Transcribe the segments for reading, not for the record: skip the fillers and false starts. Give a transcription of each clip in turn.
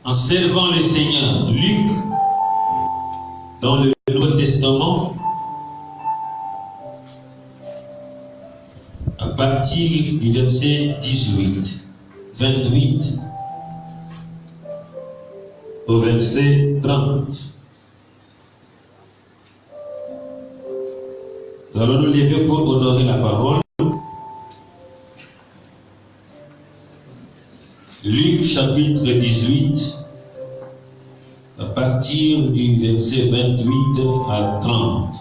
en servant le Seigneur. Luc, dans le Nouveau Testament, à partir du verset 28 au verset 30. Nous allons nous lever pour honorer la parole. Luc chapitre 18, à partir du verset 28 à 30.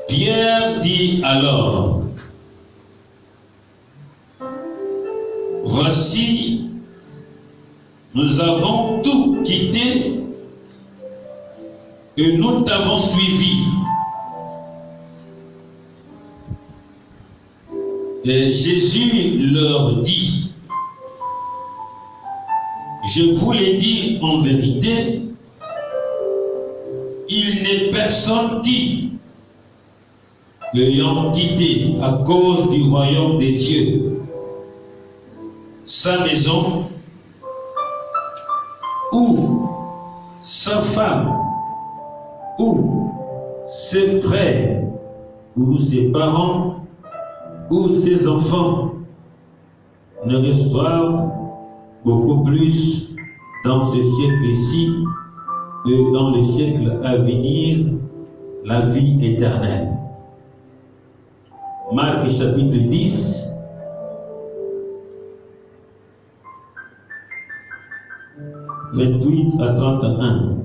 Pierre dit alors, voici, nous avons tout quitté et nous t'avons suivi. Et Jésus leur dit, je vous l'ai dit en vérité, il n'est personne qui, ayant quitté à cause du royaume des dieux sa maison, ou sa femme, ou ses frères, ou ses parents, ou ses enfants, ne reçoivent beaucoup plus dans ce siècle-ci que dans le siècle à venir la vie éternelle. Marc chapitre 10, « 28 à 31.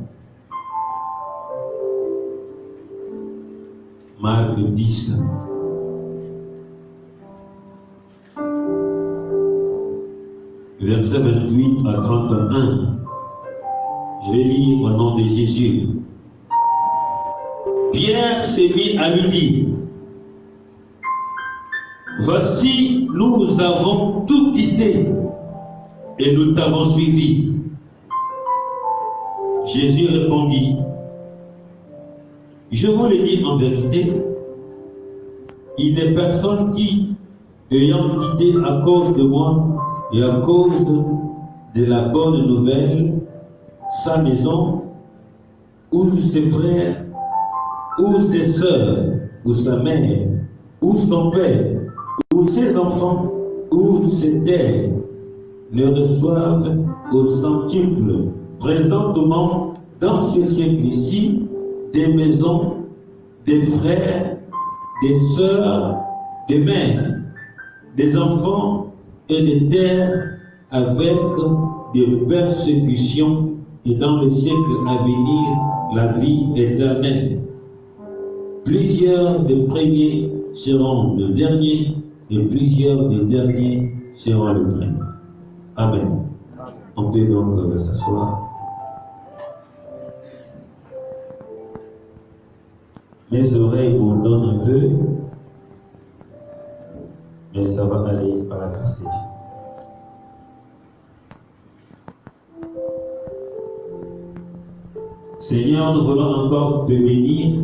Marc 10. Verset 28 à 31. Je vais lire au nom de Jésus. Pierre s'est mis à lui dire, voici, nous avons tout quitté et nous t'avons suivi. Jésus répondit, je vous le dis en vérité, il n'est personne qui, ayant quitté à cause de moi et à cause de la bonne nouvelle, sa maison, ou ses frères, ou ses sœurs, ou sa mère, ou son père, ou ses enfants, ou ses terres, ne reçoivent au centuple présentement dans ce siècle-ci des maisons, des frères, des sœurs, des mères, des enfants et des terres avec des persécutions et dans le siècle à venir la vie éternelle. Plusieurs des premiers seront les derniers et plusieurs des derniers seront les premiers. Amen. On peut donc s'asseoir. Mes oreilles bourdonnent un peu, mais ça va aller par la grâce de Dieu. Seigneur, nous voulons encore te bénir.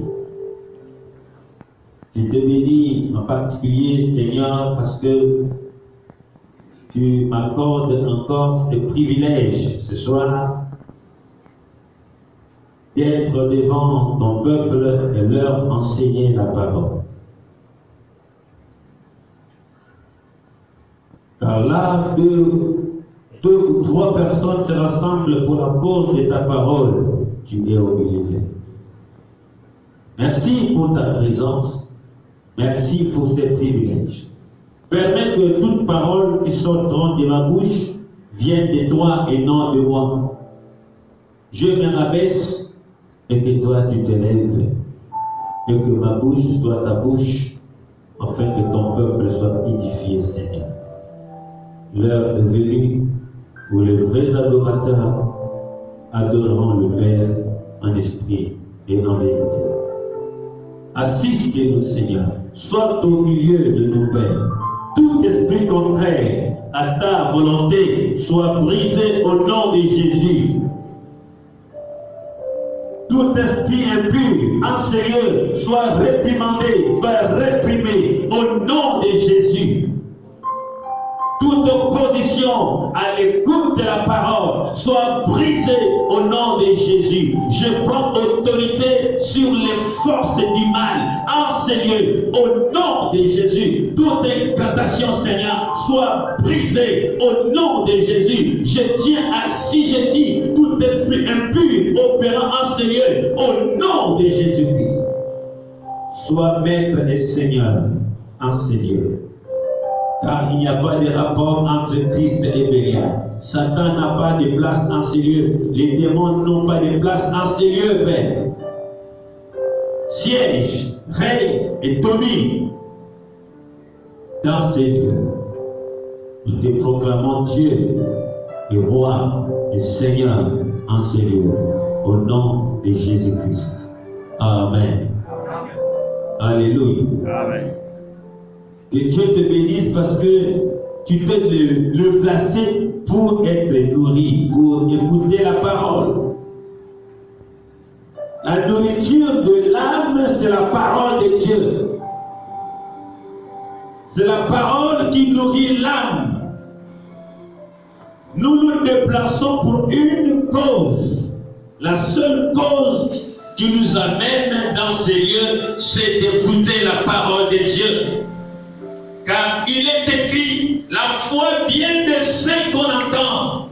Je te bénis en particulier, Seigneur, parce que tu m'accordes encore ce privilège ce soir d'être devant ton peuple et leur enseigner la parole. Car là, deux ou trois personnes se rassemblent pour la cause de ta parole. Tu es au milieu d'eux. Merci pour ta présence. Merci pour ces privilèges. Permets que toute parole qui sortiront de ma bouche vienne de toi et non de moi. Je me rabaisse et que toi tu te lèves. Et que ma bouche soit ta bouche, afin que ton peuple soit édifié, Seigneur. L'heure est venue où les vrais adorateurs adoreront le Père en esprit et en vérité. Assiste-nous, Seigneur. Sois au milieu de nos pères. Tout esprit contraire à ta volonté soit brisé au nom de Jésus. Tout esprit impur, enseigneur, soit réprimandé, réprimé au nom de Jésus. Toute opposition à l'écoute de la parole soit brisé au nom de Jésus. Je prends autorité sur les forces du mal en ces lieux au nom de Jésus. Toute incantation, Seigneur, soit brisée au nom de Jésus. Je tiens assujetti tout esprit impur opérant en ces lieux au nom de Jésus-Christ. Sois maître et Seigneur en ces lieux. Car il n'y a pas de rapport entre Christ et Bélial. Satan n'a pas de place en ces lieux. Les démons n'ont pas de place en ces lieux, Père. Siège, règne et domine dans ces lieux. Nous te proclamons Dieu et Roi et Seigneur en ces lieux. Au nom de Jésus-Christ. Amen. Alléluia. Amen. Que Dieu te bénisse parce que tu peux le placer pour être nourri, pour écouter la parole. La nourriture de l'âme, c'est la parole de Dieu. C'est la parole qui nourrit l'âme. Nous nous déplaçons pour une cause. La seule cause qui nous amène dans ces lieux, c'est d'écouter la parole de Dieu. Car il est écrit, la foi vient de ce qu'on entend.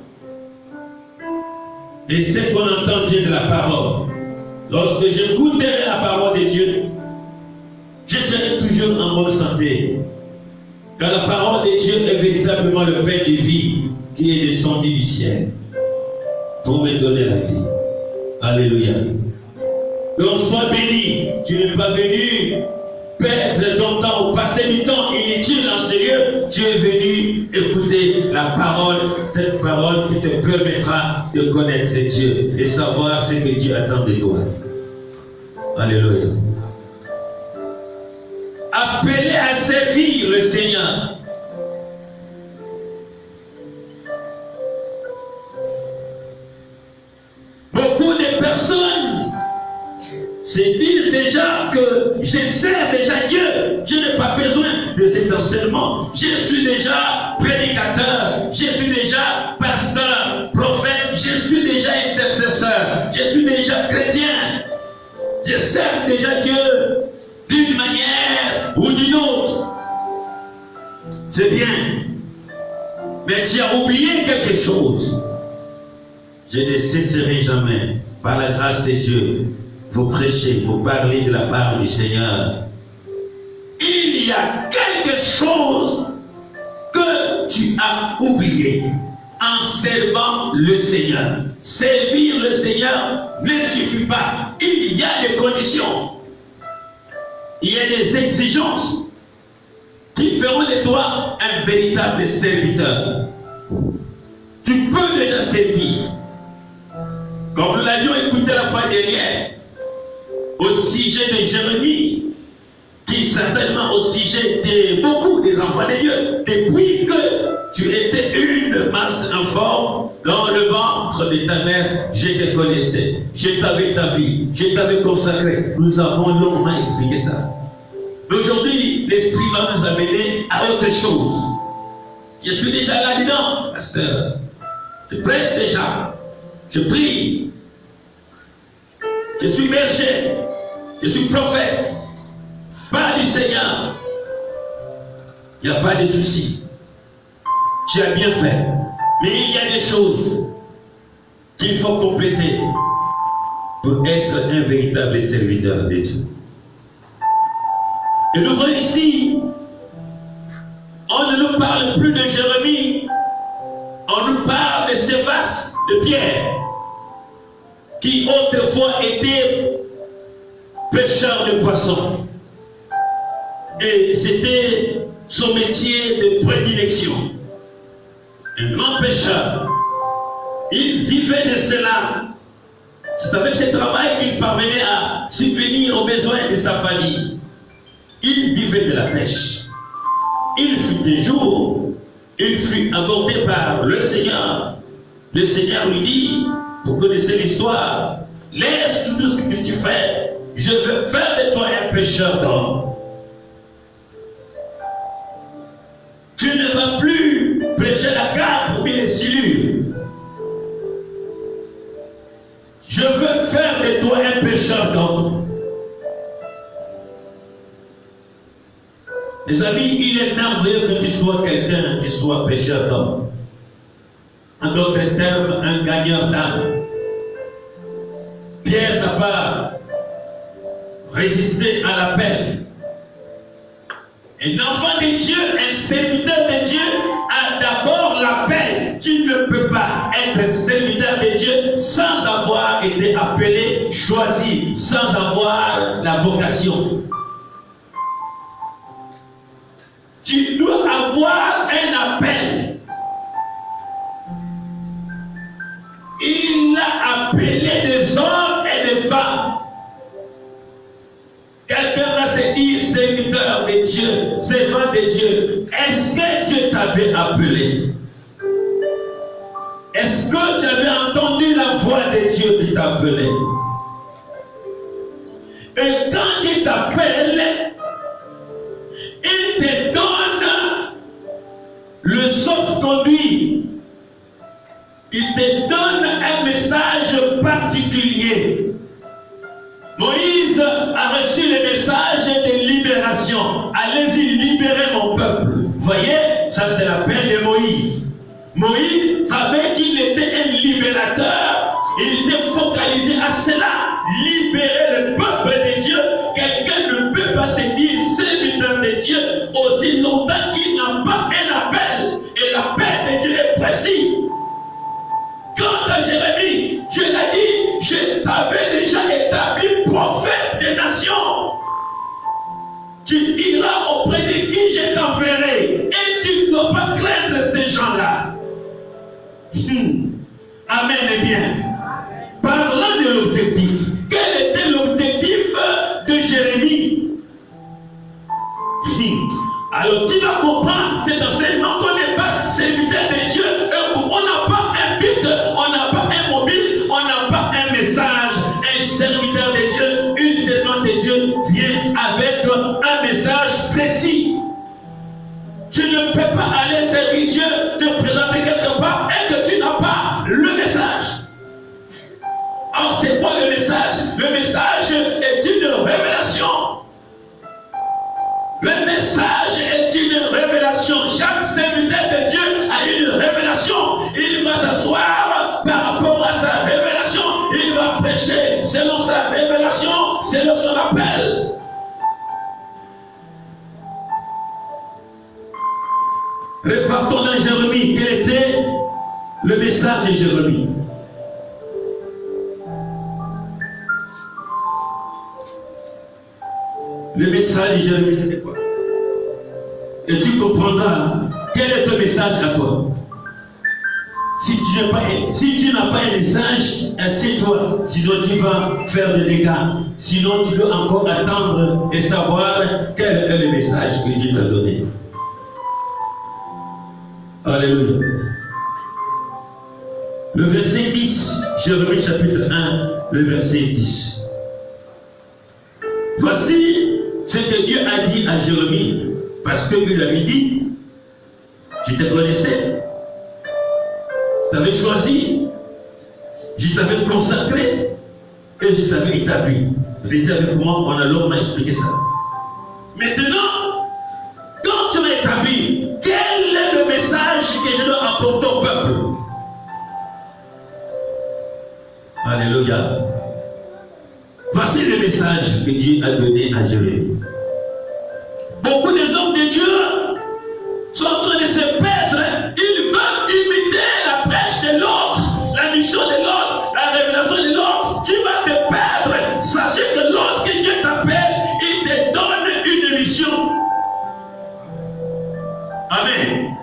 Et ce qu'on entend vient de la parole. Lorsque j'écouterai la parole de Dieu, je serai toujours en bonne santé. Car la parole de Dieu est véritablement le pain de vie qui est descendu du ciel pour me donner la vie. Alléluia. Donc sois béni. Tu n'es pas venu perdre ton temps ou passer du temps inutile dans ce lieu. Tu es venu écouter la parole, cette parole qui te permettra de connaître Dieu et savoir ce que Dieu attend de toi. Alléluia. Appelé à servir le Seigneur. Beaucoup de personnes se disent déjà que je sers déjà Dieu. Je n'ai pas besoin de cet enseignement. Je suis déjà prédicateur. Je suis déjà pasteur, prophète. Je suis déjà intercesseur. Je suis déjà chrétien. Je sers déjà Dieu d'une manière ou d'une autre. C'est bien. Mais tu as oublié quelque chose. Je ne cesserai jamais, par la grâce de Dieu, vous prêcher, vous parler de la part du Seigneur. Il y a quelque chose que tu as oublié en servant le Seigneur. Servir le Seigneur ne suffit pas. Il y a des conditions. Il y a des exigences qui feront de toi un véritable serviteur. Tu peux déjà servir. Comme nous l'avions écouté la fois dernière, au sujet de Jérémie, qui certainement au sujet de beaucoup des enfants de Dieu, depuis que tu étais une masse informe dans le ventre de ta mère, je te connaissais, je t'avais établi, je t'avais consacré. Nous avons longuement expliqué ça. Aujourd'hui, l'Esprit va nous amener à autre chose. Je suis déjà là-dedans, pasteur. Je prêche déjà. Je prie. Je suis berger. Je suis prophète. Pas du Seigneur. Il n'y a pas de souci. Tu as bien fait. Mais il y a des choses qu'il faut compléter pour être un véritable serviteur de Dieu. Et nous voyons ici, on ne nous parle plus de Jérémie, on nous parle de Céphas, de Pierre, qui autrefois était pêcheur de poissons. Et c'était son métier de prédilection. Un grand pêcheur. Il vivait de cela. C'est avec ce travail qu'il parvenait à subvenir aux besoins de sa famille. Il vivait de la pêche. Il fut un jour, il fut abordé par le Seigneur. Le Seigneur lui dit, vous connaissez l'histoire, laisse tout ce que tu fais, je veux faire de toi un pêcheur d'hommes. Tu ne vas plus pêcher la carpe ou les silures. de toi un pécheur d'homme. Mes amis, il est merveilleux que tu sois quelqu'un qui soit pécheur d'homme. En d'autres termes, un gagneur d'âme. Pierre n'a pas résisté à l'appel. Un enfant de Dieu, un serviteur de Dieu, a d'abord l'appel. Tu ne peux pas être serviteur de Dieu sans avoir été appelé, choisi, sans avoir la vocation. Tu dois avoir un appel. Il a appelé des hommes et des femmes. Quelqu'un va se dire serviteur de Dieu, servant de Dieu. Est-ce que Dieu t'avait appelé? Est-ce que tu avais entendu la voix de Dieu qui t'appelait? Et quand il t'appelle, il te donne le sauf-conduit. Il te donne un message particulier. Moïse a reçu le message de libération. Allez-y, libérez mon peuple. Vous voyez, ça c'est l'appel de Moïse. Moïse savait qu'il était un libérateur. Il était focalisé à cela. Libérer le peuple de Dieu. Quelqu'un ne peut pas se dire serviteur de Dieu aussi longtemps qu'il n'a pas un appel. Et l'appel de Dieu est précis. Quant à Jérémie, Dieu l'a dit, je t'avais déjà établi prophète des nations. Tu iras auprès de qui je t'enverrai. Et tu ne dois pas craindre ces gens-là. Amen et bien. Parlant de l'objectif, quel était l'objectif de Jérémie? Alors tu vas comprendre cet enseignement qu'on n'est pas serviteur de Dieu. On n'a pas un but, on n'a pas un mobile, on n'a pas un message. Un serviteur de Dieu, une servante de Dieu vient avec un message précis. Tu ne peux pas aller servir Dieu, te présenter quelque part et que tu n'as pas le message. Alors c'est quoi le message? Le message est une révélation. Le message est une révélation. Chaque serviteur de Dieu a une révélation. Il va s'asseoir par rapport à sa révélation. Il va prêcher selon sa révélation, selon son appel. Repartons dans Jérémie. Quel était le message de Jérémie? Le message de Jérémie, c'était quoi? Et tu comprendras quel est ton message à toi. Si tu n'as pas un message, assieds-toi. Sinon tu vas faire des dégâts. Sinon tu dois encore attendre et savoir quel est le message que Dieu t'a donné. Alléluia. Le verset 10, Jérémie chapitre 1, le verset 10. Voici ce que Dieu a dit à Jérémie, parce que lui avait dit, je te connaissais, je t'avais choisi, je t'avais consacré et je t'avais établi. Vous étiez avec moi, on a longuement expliqué ça. Maintenant, quand tu m'as établi, quel est le message que je dois apporter au peuple? Alléluia. Voici le message que Dieu a donné à Jérémie. Beaucoup des hommes de Dieu sont en train de se perdre. Ils veulent imiter la prêche de l'autre, la mission de l'autre, la révélation de l'autre. Tu vas te perdre. Sachez que lorsque Dieu t'appelle, il te donne une mission. Amen.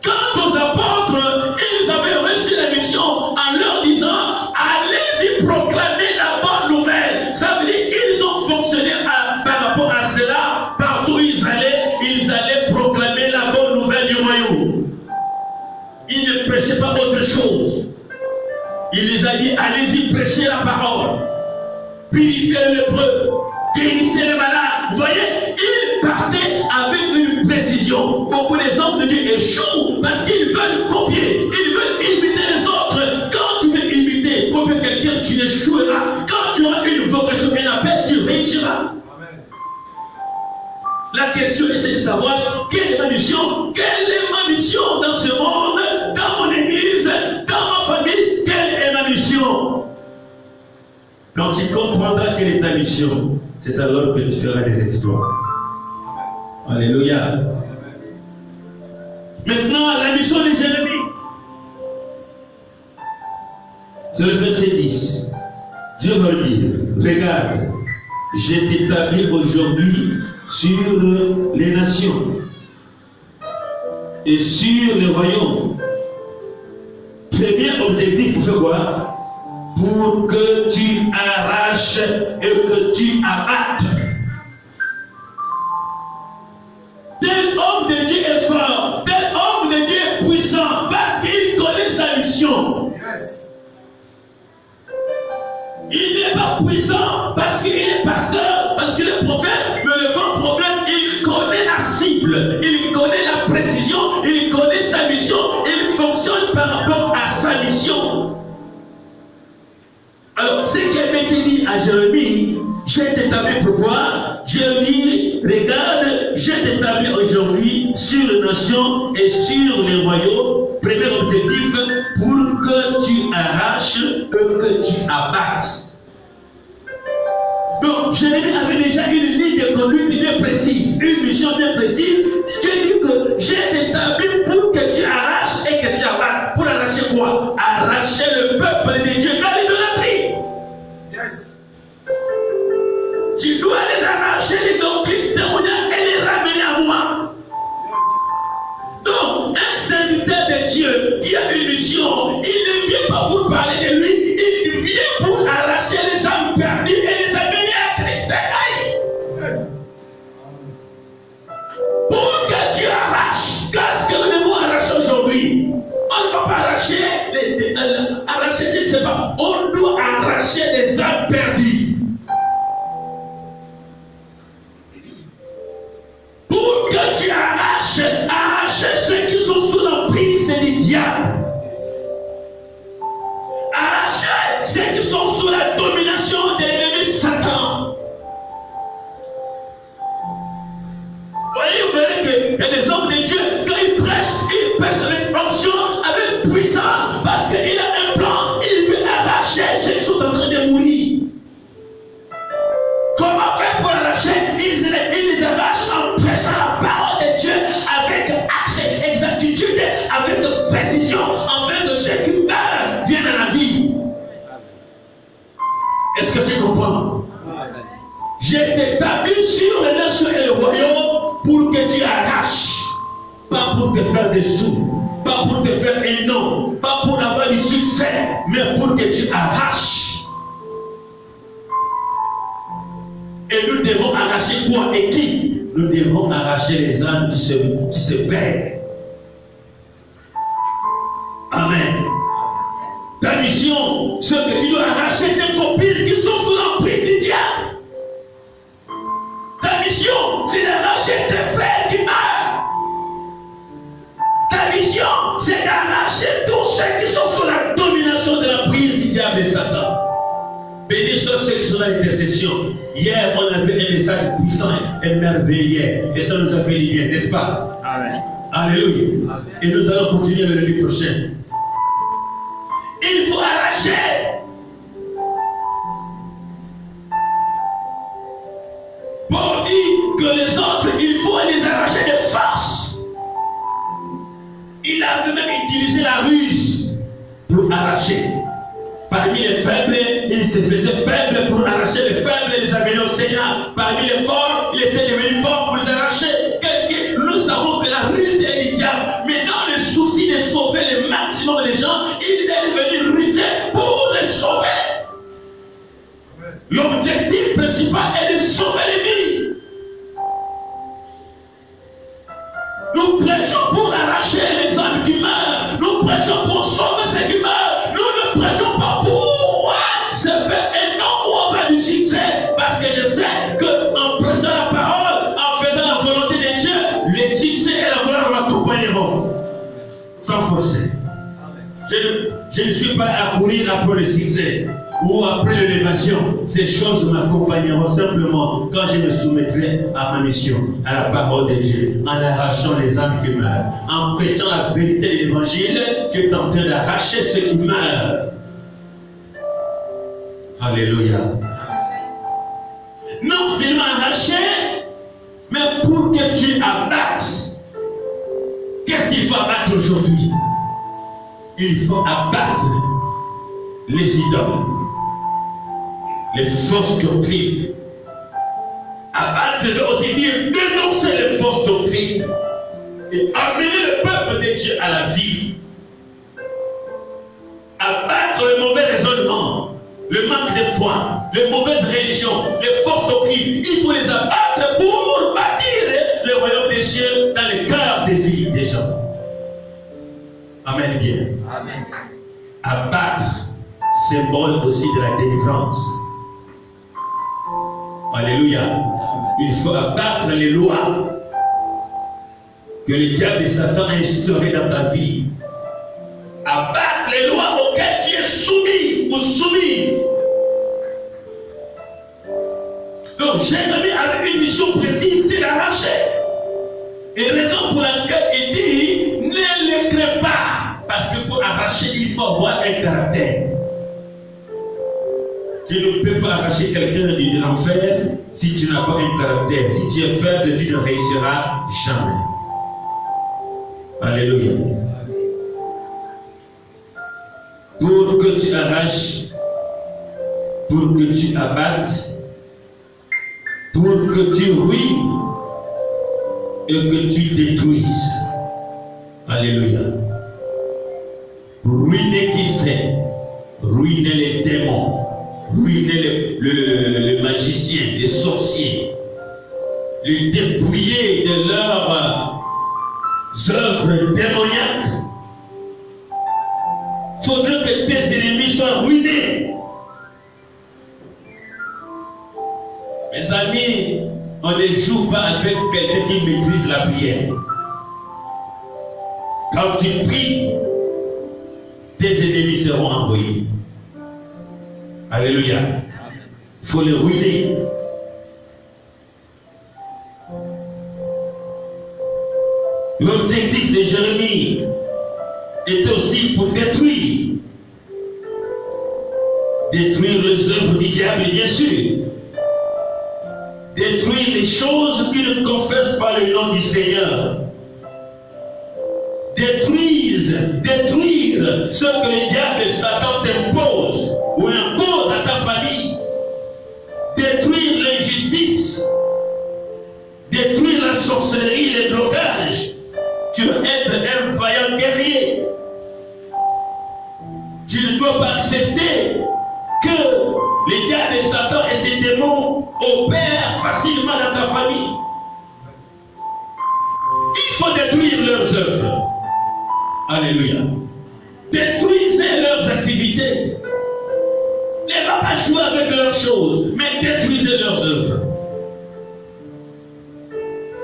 Quand aux apôtres, ils avaient reçu la mission en leur disant, allez-y proclamer la bonne nouvelle. Ça veut dire qu'ils ont fonctionné par rapport à cela. Partout où ils allaient proclamer la bonne nouvelle du royaume. Ils ne prêchaient pas autre chose. Il les a dit, allez-y prêcher la parole. Purifiez les lépreux. Guérissez les malades. Vous voyez, ils partaient avec une précision. Beaucoup des hommes de Dieu échouent parce qu'ils veulent copier. Ils veulent imiter les autres. Quand tu veux imiter, copier quelqu'un, tu échoueras. Quand La question est de savoir quelle est ma mission, quelle est ma mission dans ce monde, dans mon église, dans ma famille, quelle est ma mission. Quand tu comprendras quelle est ta mission, c'est alors que tu feras des exploits. Alléluia. Maintenant, la mission de Jérémie. C'est le verset 10. Dieu va dire, regarde, je t'établis aujourd'hui sur les nations et sur les royaumes. Premier objectif pour faire quoi? Pour que tu arraches et que tu abattes. Tel homme de Dieu est fort, tel homme de Dieu est puissant parce qu'il connaît sa mission. Il n'est pas puissant parce qu'il est pasteur, parce qu'il est prophète, mais le vrai problème, il connaît la cible, il connaît la précision, il connaît sa mission, il fonctionne par rapport à sa mission. Alors, ce qui avait été dit à Jérémie, j'ai t'établi pourquoi? Jérémie, regarde, j'ai t'établi aujourd'hui sur les nations et sur les royaumes. Premier objectif, pour que tu arraches et que tu abattes. Donc, Jérémie avait déjà une ligne de conduite bien précise, une mission bien précise. Dieu dit que j'ai t'établi pour que tu arraches et que tu abattes. Pour arracher quoi? Arracher le peuple de Dieu dans l'idolâtrie. Yes. Tu dois les arracher, les doctrines démoniaques et les ramener à moi. Donc, un serviteur de Dieu qui a une mission, il ne vient pas pour parler de lui, il vient pour arracher les âmes perdues et les amener à tristesse. Pour que tu arraches, qu'est-ce que nous devons arracher aujourd'hui? On ne va pas arracher, je ne sais pas, on doit arracher les âmes perdues. Pour que tu arraches ceux qui sont sous l'emprise du diable. Arracher ceux qui sont sous la domination de l'ennemi Satan. Vous verrez qu'il y a des hommes de Dieu, quand ils prêchent avec onction, avec puissance, parce qu'il a un plan, il veut arracher ceux qui sont en train de mourir. Comment faire pour arracher? Ils les arrachent en prêchant la parole de Dieu avec accès, exactitude, avec précision, afin que ceux qui meurent viennent à la vie. Est-ce que tu comprends? J'ai t'établi sur les nations et le royaume pour que tu arraches, pas pour te faire des sous, pas pour te faire un nom, pas pour avoir du succès, mais pour que tu arraches. Et nous devons arracher quoi et qui? Nous devons arracher les âmes qui se perdent. Amen. Ta mission, c'est que tu dois arracher tes copines qui sont sous l'emprise du diable. Ta mission, c'est d'arracher tes frères qui meurent. Ta mission, c'est d'arracher tous ceux qui sont sous la domination de l'emprise du diable et Satan. Bénis ceux qui sont dans l'intercession. Hier, on avait un message puissant et merveilleux. Et ça nous a fait du bien, n'est-ce pas? Amen. Alléluia. Amen. Et nous allons continuer le lundi prochain. Il faut arracher. Pour dire que les autres, il faut les arracher de force. Il avait même utilisé la ruse pour arracher. Parmi les faibles, il se faisait faible pour arracher les faibles et les amener au Seigneur. Parmi les forts, il était devenu fort pour les arracher. Nous savons que la ruse est du diable. Mais dans le souci de sauver le maximum des gens, il est devenu rusé pour les sauver. L'objectif principal est de sauver les vies. Nous prêchons pour arracher les âmes qui meurent. Nous prêchons pour sauver ceux qui meurent. Nous ne prêchons pas pour se faire un nom où on va du succès. Parce que je sais qu'en prêchant la parole, en faisant la volonté de Dieu, le succès et la gloire m'accompagneront. Sans forcer. Je ne suis pas à courir après le succès ou après l'élévation. Ces choses m'accompagneront simplement quand je me soumettrai à ma mission, à la parole de Dieu, en arrachant les âmes qui meurent, en prêchant la vérité de l'évangile qui est en train d'arracher ceux qui meurent. Alléluia. Non seulement arracher, mais pour que tu abattes. Qu'est-ce qu'il faut abattre aujourd'hui? Il faut abattre les idoles, les fausses doctrines. Abattre veut aussi dire dénoncer les fausses doctrines et amener le peuple de Dieu à la vie. Abattre le mauvais raisonnement, le manque de foi, les mauvaises religions, les fausses doctrines. Il faut les abattre pour bâtir le royaume des cieux dans les cœurs des vies des gens. Amen bien. Amen. Abattre, symbole aussi de la délivrance. Alléluia. Il faut abattre les lois que le diable et Satan a instaurées dans ta vie. Abattre les lois auxquelles tu es soumis ou soumise. Donc Jérémie avait une mission précise, c'est d'arracher. Et raison pour laquelle il dit, ne l'écris pas. Parce que pour arracher, il faut avoir un caractère. Tu ne peux pas arracher quelqu'un de l'enfer si tu n'as pas un caractère. Si tu es faible, tu ne réussiras jamais. Alléluia. Pour que tu arraches, pour que tu abattes, pour que tu ruines et que tu détruises. Alléluia. Ruiner qui c'est? Ruiner les démons, ruiner les magiciens, les sorciers, les dépouiller de leurs œuvres démoniaques. Il faudrait que tes ennemis soient ruinés. Mes amis, on ne joue pas avec quelqu'un qui maîtrise la prière. Quand tu pries, tes ennemis seront envoyés. Alléluia. Il faut les ruiner. L'objectif de Jérémie est aussi pour détruire les œuvres du diable, bien sûr. Détruire les choses qui ne confessent pas le nom du Seigneur. Détruire ce que le diable et Satan t'impose ou impose à ta famille. Détruire l'injustice. Détruire la sorcellerie, les blocages. Tu veux être un vaillant guerrier. Tu ne dois pas accepter que les diables et Satan et ses démons opèrent facilement dans ta famille. Il faut détruire leurs œuvres. Alléluia. Détruisez leurs activités. Ne va pas jouer avec leurs choses, mais détruisez leurs œuvres.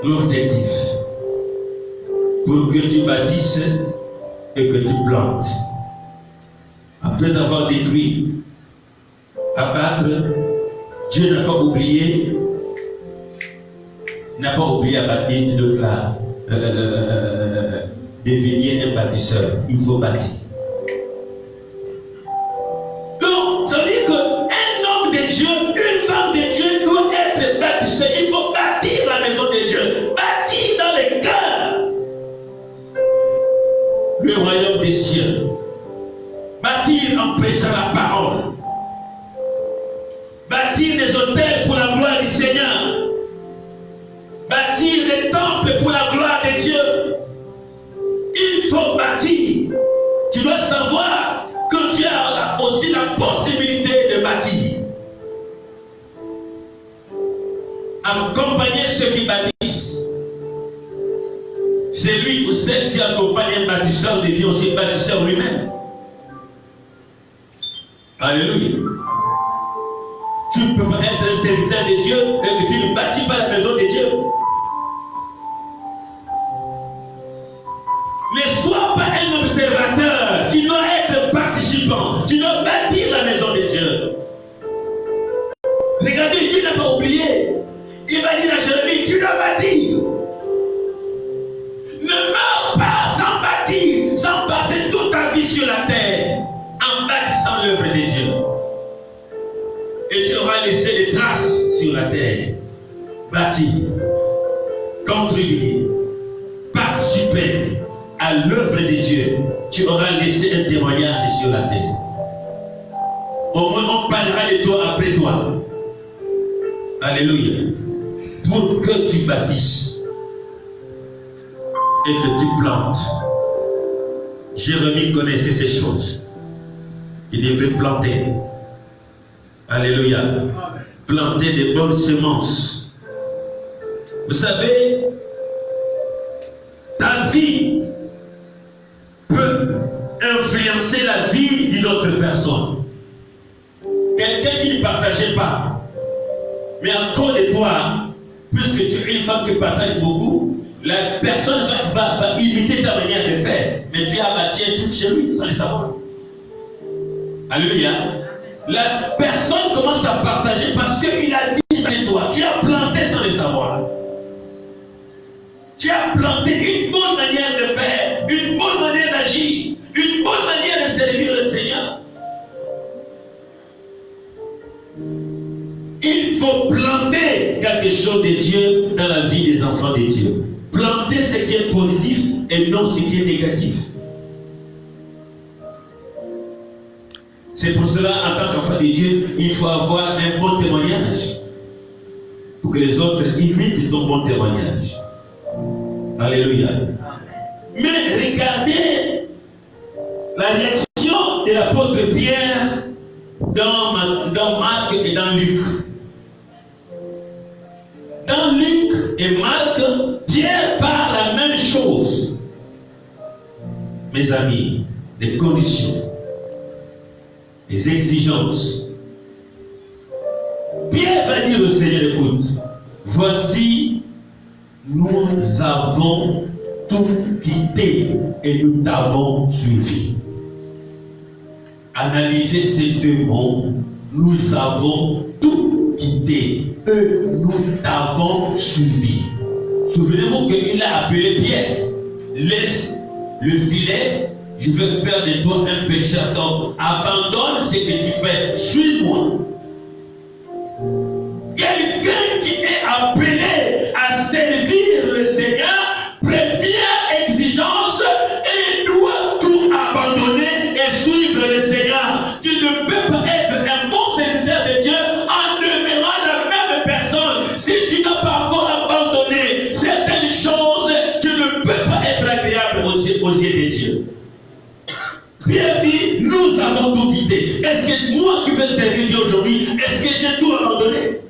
L'objectif, pour que tu bâtisses et que tu plantes. Après avoir détruit, abattre, Dieu n'a pas oublié à bâtir devenir un bâtisseur. Il faut bâtir. Donc, ça veut dire qu'un homme de Dieu, une femme de Dieu doit être bâtisseur. Il faut bâtir la maison de Dieu. Bâtir dans les cœurs le royaume des cieux. Bâtir en prêchant la parole. Bâtir des hôtels pour la gloire du Seigneur. Bâtir des temples pour la gloire de Dieu. Il faut bâtir. Tu dois savoir que tu as aussi la possibilité de bâtir. Accompagner ceux qui bâtissent. C'est lui ou celle qui accompagne un bâtisseur devient aussi bâtisseur lui-même. Alléluia. Tu ne peux pas être un serviteur de Dieu et que tu ne bâtis pas la maison de Dieu. Ne sois pas un observateur. Tu dois être participant. équipement. Tu dois bâtir la maison de Dieu. Regardez, Dieu n'a pas oublié. Il va dire à Jérémie, tu dois bâtir. Ne meurs pas sans bâtir, sans passer toute ta vie sur la terre, en bâtissant l'œuvre de Dieu. Et tu auras laissé des traces sur la terre. Bâtir, contribuer, participer à l'œuvre de Dieu. Tu auras laissé un témoignage sur la terre. Au moins on parlera de toi après toi. Alléluia. Pour que tu bâtisses et que tu plantes. Jérémie connaissait ces choses. Il devait planter. Alléluia. Planter des bonnes semences. Vous savez, ta vie peut influencer la vie d'une autre personne. Quelqu'un qui ne partageait pas, mais à cause de toi, puisque tu es une femme qui partage beaucoup, la personne va imiter ta manière de faire, mais tu as bâti un truc chez lui sans le savoir. Alléluia. La personne commence à partager parce qu'il a dit chez toi. Tu as planté sans le savoir. Tu as planté une bonne manière de faire, une bonne manière d'agir, une bonne manière de servir le Seigneur. Il faut planter quelque chose de Dieu dans la vie des enfants de Dieu. Planter ce qui est positif et non ce qui est négatif. C'est pour cela, en tant qu'enfant de Dieu, il faut avoir un bon témoignage. Pour que les autres imitent ton bon témoignage. Alléluia. Mais regardez la réaction de l'apôtre Pierre dans Marc et dans Luc. Dans Luc et Marc, Pierre parle la même chose. Mes amis, les conditions, les exigences. Pierre va dire au Seigneur, écoute, voici, nous avons tout quitté et nous t'avons suivi. Analysez ces deux mots. Nous avons tout quitté et nous t'avons suivi. Souvenez-vous qu'il a appelé Pierre. Laisse le filet, je vais faire de toi un pécheur. Donc abandonne ce que tu fais, suis-moi. Quelqu'un qui est appelé à servir le Seigneur, première exigence, il doit tout abandonner et suivre le Seigneur. Tu ne peux pas être un bon serviteur de Dieu en demeurant la même personne. Si tu n'as pas encore abandonné certaines choses, tu ne peux pas être agréable aux yeux de Dieu. Pierre dit, nous avons tout quitté. Est-ce que moi qui veux servir Dieu aujourd'hui, est-ce que j'ai tout abandonné?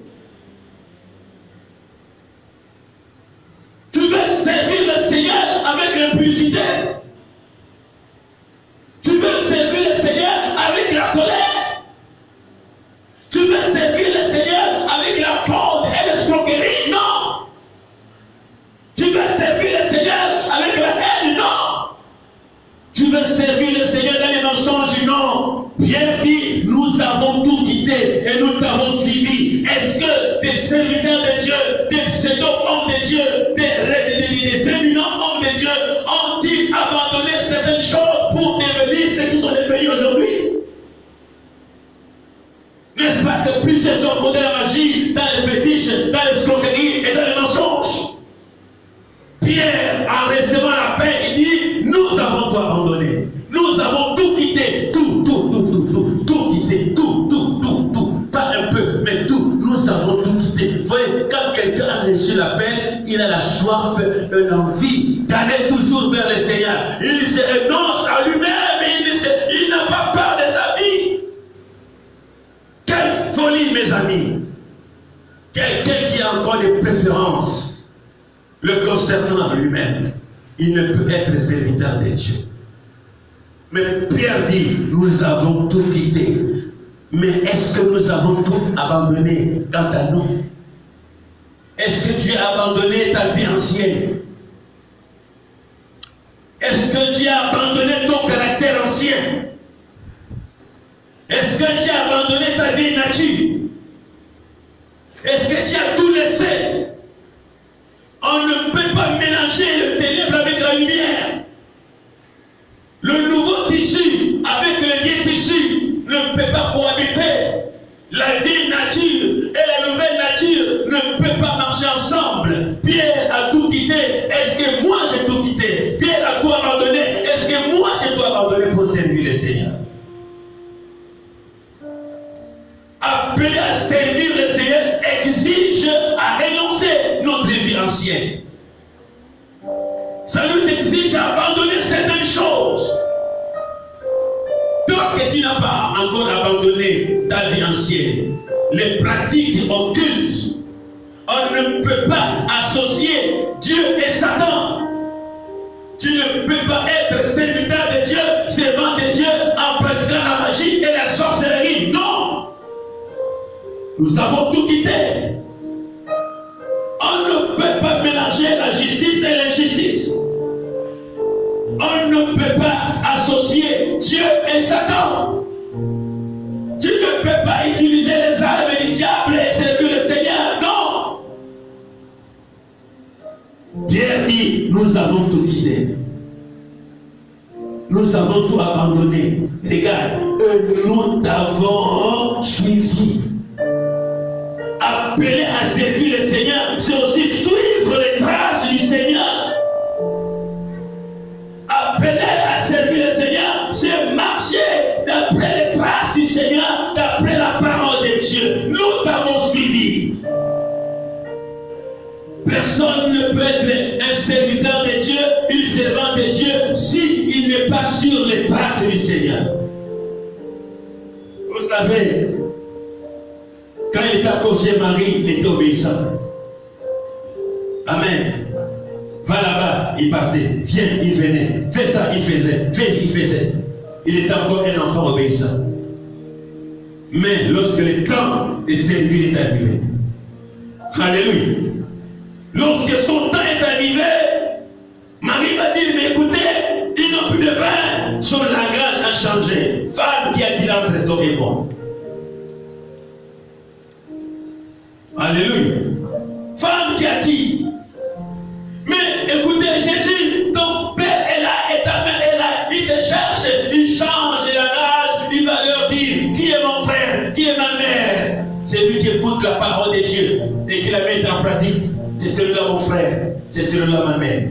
Tu veux servir le Seigneur avec impulsivité. Tu veux servir le Seigneur avec la colère. Tu veux servir le Seigneur avec la faute et l'escroquerie. Non. Tu veux servir le Seigneur avec la haine. Non. Tu veux servir le Seigneur dans les mensonges. Non. Pierre dit, nous avons tout quitté et nous t'avons suivi. Est-ce que des serviteurs de Dieu, des pseudo-hommes de Dieu, des éminents hommes de Dieu ont-ils abandonné certaines choses pour devenir ce qu'ils sont devenus aujourd'hui? N'est-ce pas que plusieurs ont codé la magie dans les fétiches, dans les escroqueries et dans les mensonges? Pierre, en recevant la paix, il dit, nous avons tout abandonné. Nous avons tout quitté. Tout quitté. Tout. Pas un peu, mais tout. Nous avons tout quitté. Vous voyez, quand quelqu'un a reçu l'appel, il a la soif, l'envie d'aller toujours vers le Seigneur. Il se renonce à lui-même, il n'a pas peur de sa vie. Quelle folie, mes amis. Quelqu'un qui a encore des préférences le concernant lui-même, il ne peut être serviteur de Dieu. Mais Pierre dit, nous avons tout quitté. Mais est-ce que nous avons tout abandonné quant à nous? Est-ce que tu as abandonné ta vie ancienne? Est-ce que tu as abandonné ton caractère ancien? Est-ce que tu as abandonné ta vieille nature? Est-ce que tu as tout laissé? On ne peut pas mélanger le ténèbre avec la lumière. Le nouveau tissu avec le vieil tissu ne peut pas cohabiter. La vieille nature et la nouvelle nature ne peuvent pas marcher ensemble. Pierre a tout quitté. Est-ce que moi j'ai tout quitté? Pierre a tout abandonné. Est-ce que moi j'ai tout abandonné pour servir le Seigneur? Appelé à servir le Seigneur exige à renoncer notre vie ancienne. Ça nous exige à abandonner certaines choses. Tant que tu n'as pas encore abandonné ta vie ancienne, les pratiques occultes, on ne peut pas associer Dieu et Satan. Tu ne peux pas être serviteur de Dieu, servant de Dieu en pratiquant la magie et la sorcellerie. Non! Nous avons tout quitté. On ne peut pas mélanger la justice et l'injustice. On ne peut pas associer Dieu et Satan. Tu ne peux pas utiliser les armes du diable et servir le Seigneur. Non. Pierre dit, nous avons tout quitté. Nous avons tout abandonné. Regarde, nous t'avons suivi. Appeler à servir le Seigneur, c'est aussi suivre les traces du Seigneur. Appeler à servir le Seigneur, c'est marcher d'après les traces du Seigneur, d'après la parole de Dieu. Nous t'avons suivi. Personne ne peut être un serviteur de Dieu, un servant de Dieu, s'il n'est pas sur les traces du Seigneur. Vous savez, quand il était accroché Marie, il était obéissant. Amen. Va là-bas, il partait. Viens, il venait. Fais ça, il faisait. Fais, il faisait. Il était encore un enfant obéissant. Mais lorsque le temps de servir est arrivé, alléluia. Lorsque son temps est arrivé, Marie m'a dit, mais écoutez, ils n'ont plus de vin. Son langage a changé. Femme, qui a-t-il entre toi et moi? Alléluia. Femme, qui a-t-il? Mais écoutez, Jésus, ton père est là et ta mère est là. Il te cherche, il change de langage, il va leur dire, qui est mon frère, qui est ma mère? C'est lui qui écoute la parole de Dieu et qui la met en pratique. C'est celui-là mon frère, c'est celui-là ma mère.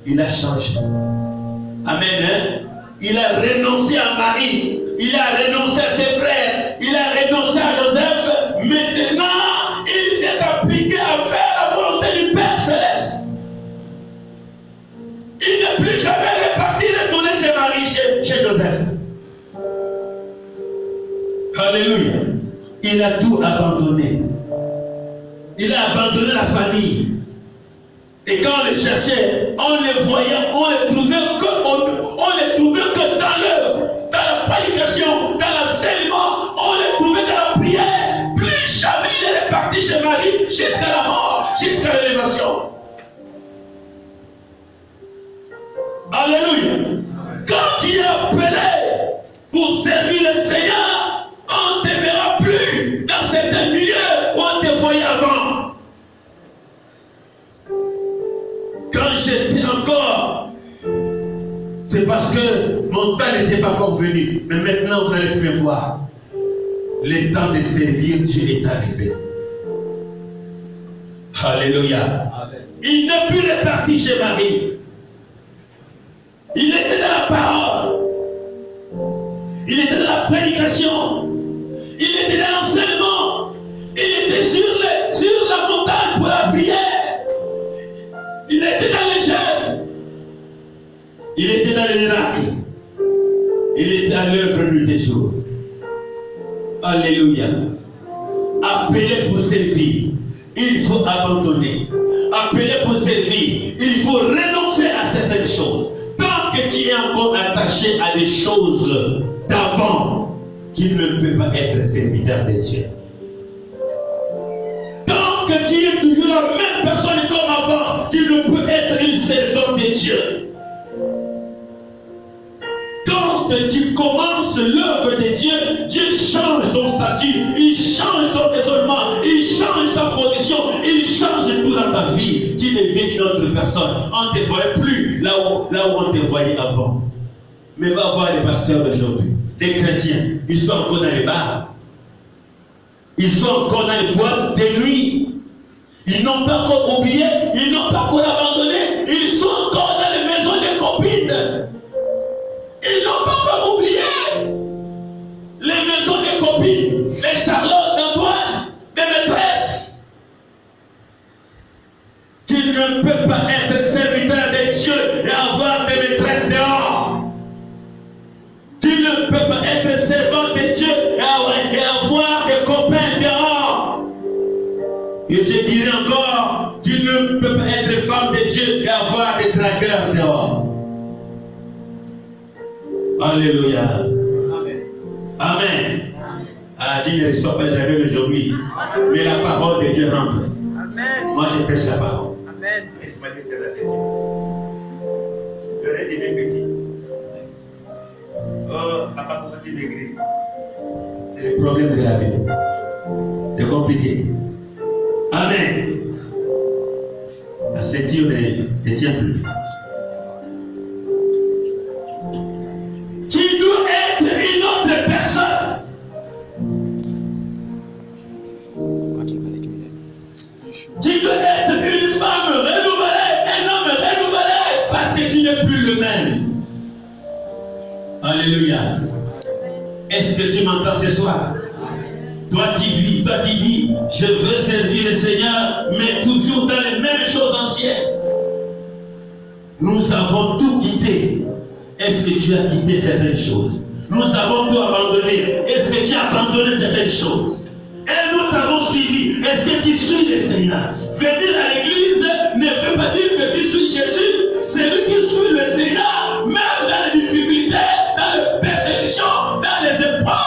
Il a changé. Amen. Hein? Il a renoncé à Marie, il a renoncé à ses frères, il a renoncé à Joseph. Maintenant, il s'est appliqué à faire la volonté du Père Céleste. Il n'est plus jamais reparti retourner chez Marie, chez Joseph. Alléluia. Il a tout abandonné. Il a abandonné la famille. Et quand on les cherchait, on les voyait, on les trouvait que dans l'œuvre, dans la prédication, dans l'enseignement, on les trouvait dans la prière. Plus jamais il est reparti chez Marie jusqu'à la mort, jusqu'à l'élévation. Alléluia. Quand tu es appelé pour servir le Seigneur, on ne te verra plus dans certains milieux où on te voyait avant. Quand j'étais encore, c'est parce que mon temps n'était pas encore venu. Mais maintenant, vous allez me voir. Le temps de servir Dieu est arrivé. Alléluia. Amen. Il n'est plus reparti chez Marie. Il était dans la parole. Il était dans la prédication. Il était dans l'enseignement. Il était sur la montagne pour la prière. Il était dans les jeûnes. Il était dans les miracles. Il était à l'œuvre nuit des jours. Alléluia. Appelé pour servir, il faut abandonner. Appelé pour servir, il faut renoncer à certaines choses. Tant que tu es encore attaché à des choses d'avant, tu ne peux pas être serviteur de Dieu. Tant que tu es toujours la même personne comme avant, tu ne peux être une servante de Dieu. Quand tu commences commences l'œuvre de Dieu, Dieu change ton statut, il change ton raisonnement, il change ta position, il change tout dans ta vie. Tu deviens une autre personne. On ne te voyait plus là où on te voyait avant. Mais va voir les pasteurs d'aujourd'hui, des chrétiens, ils sont encore dans les bars, ils sont encore dans les boîtes de nuit, ils n'ont pas encore oublié, ils n'ont pas encore abandonné, ils sont encore dans les maisons des copines, ils n'ont pas encore oublié les maisons des copines, les Charlotte, d'Antoine, des maîtresses. Tu ne peux pas être serviteur de Dieu et avoir des maîtresses dehors. Tu ne peux pas être servant de Dieu et avoir des copains dehors. Et je dirais encore, tu ne peux pas être femme de Dieu et avoir des dragueurs dehors. Alléluia. Amen. Amen. Ah, je ne reçois pas les amis aujourd'hui, mais la parole de Dieu rentre. Amen. Moi, je prêche la parole. Amen. Et ce matin, c'est la septième. Le rêve devient petit. Oh, papa, pourquoi tu maigris? C'est le problème de la vie. C'est compliqué. Amen. La ceinture ne tient plus. Tu dois être une autre personne. Tu dois être une femme renouvelée, un homme renouvelé, parce que tu n'es plus le même. Alléluia. Est-ce que tu m'entends ce soir? Toi qui vis, toi qui dis, je veux servir le Seigneur, mais toujours dans les mêmes choses anciennes. Nous avons tout quitté. Est-ce que tu as quitté certaines choses? Nous avons tout abandonné. Est-ce que tu as abandonné certaines choses? Et nous t'avons suivi. Est-ce que tu suis le Seigneur? Venir à l'église ne veut pas dire que tu suis Jésus. C'est lui qui suit le Seigneur, même dans les difficultés, dans les persécutions, dans les épreuves.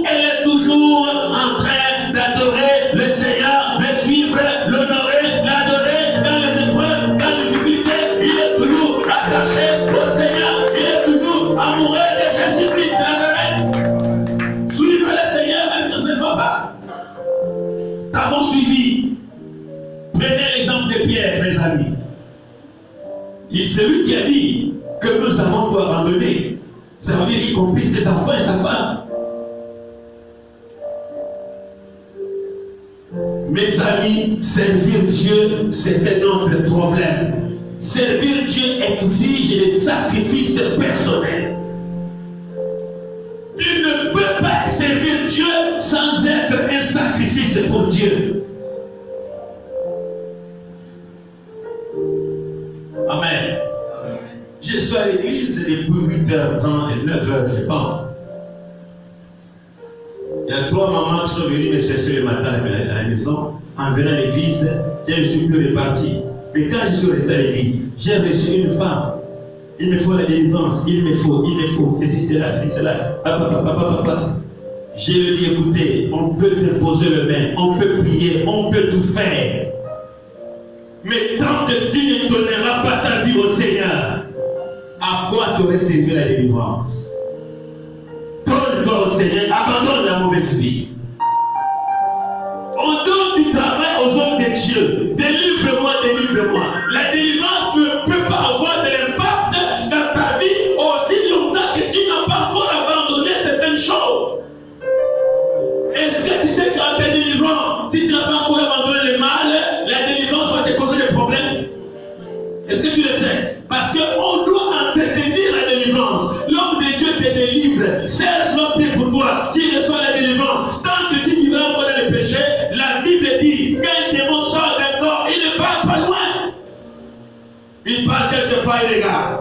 Elle est toujours en train d'adorer le Seigneur, de suivre, l'honorer, l'adorer dans les épreuves, dans les difficultés. Il est toujours attaché au Seigneur. Il est toujours amoureux de Jésus-Christ. Suivre le Seigneur, même que ce ne va pas. T'avons suivi. Prenez l'exemple de Pierre, mes amis. C'est lui qui a dit que nous avons tout abandonné. Ça veut dire y compris ses enfants et sa femme. Mes amis, servir Dieu, c'est un autre problème. Servir Dieu exige des sacrifices personnels. Tu ne peux pas servir Dieu sans être un sacrifice pour Dieu. Amen. Je suis à l'église depuis 8h30 et 9h, je pense. Il y a 3 mamans qui sont venues me chercher le matin à la maison. En venant à l'église, je ne suis plus reparti. Mais quand je suis resté à l'église, j'ai reçu une femme. Il me faut la délivrance, il me faut, ceci, cela. Papa. Je lui ai dit, écoutez, on peut te poser le main, on peut prier, on peut tout faire. Mais tant que tu ne donneras pas ta vie au Seigneur, à quoi t'aurais servi la délivrance? Donne-toi au Seigneur, abandonne la mauvaise vie. On donne du travail aux hommes de Dieu. Délivre-moi. La délivrance ne peut pas avoir de l'impact dans ta vie aussi longtemps que tu n'as pas encore abandonné certaines choses. Est-ce que tu sais qu'en te délivrant, si tu n'as pas encore abandonné le mal, la délivrance va te causer des problèmes? Est-ce que tu le sais? Parce qu'on doit entretenir la délivrance. L'homme de Dieu te délivre. Serge l'homme prie pour toi. Tu reçois la délivrance. Tant que tu vivras encore dans le péché, la Bible dit qu'un démon sort d'un corps, il ne part pas loin. Il part quelque part, il regarde.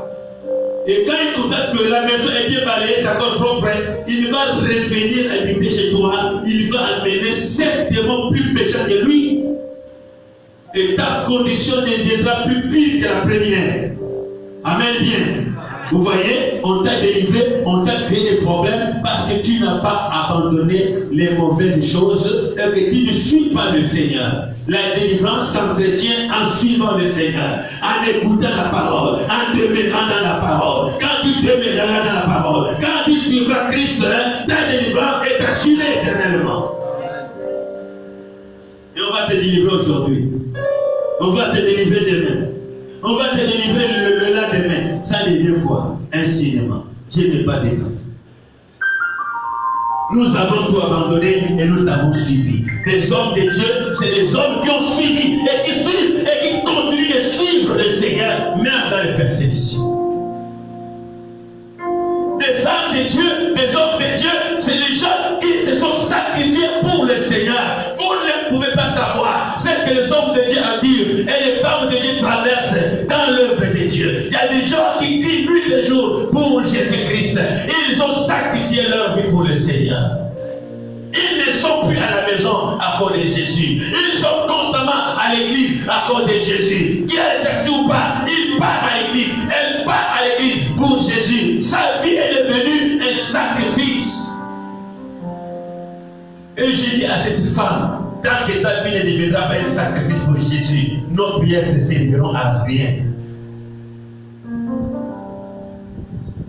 Et quand il constate que la maison est bien balayée, c'est encore propre, il va revenir habiter chez toi. Il va amener 7 démons plus pécheurs que lui. Et ta condition deviendra plus pire que la première. Amen bien. Vous voyez, on t'a délivré, on t'a créé des problèmes parce que tu n'as pas abandonné les mauvaises choses et que tu ne suis pas le Seigneur. La délivrance s'entretient en suivant le Seigneur, en écoutant la parole, en demeurant dans la parole. Quand tu demeureras dans la parole, quand tu suivras Christ, ta délivrance est assurée éternellement. Et on va te délivrer aujourd'hui. On va te délivrer demain. On va te délivrer le lendemain. Ça devient quoi? Un signement. Dieu n'est pas dedans. Nous avons tout abandonné et nous avons suivi. Des hommes de Dieu, c'est des hommes qui ont suivi et qui suivent et qui continuent de suivre le Seigneur, même dans les persécutions. Des femmes de Dieu, des hommes de Dieu, c'est les gens qui se sont sacrifiés pour le Seigneur. Vous ne pouvez pas savoir ce que les hommes de Dieu endurent et les femmes de Dieu traversent dans l'œuvre de Dieu. Il y a des gens qui crient nuit et jour pour Jésus-Christ. Ils ont sacrifié leur vie pour le Seigneur. Ils ne sont plus à la maison à cause de Jésus. Ils sont constamment à l'église à cause de Jésus. Qu'il y ait le taxi ou pas, il part à l'église. Elle part à l'église pour Jésus. Sa vie est devenue un sacrifice. Et je dis à cette femme, tant que ta vie ne deviendra pas un sacrifice pour Jésus, nos prières ne serviront à rien.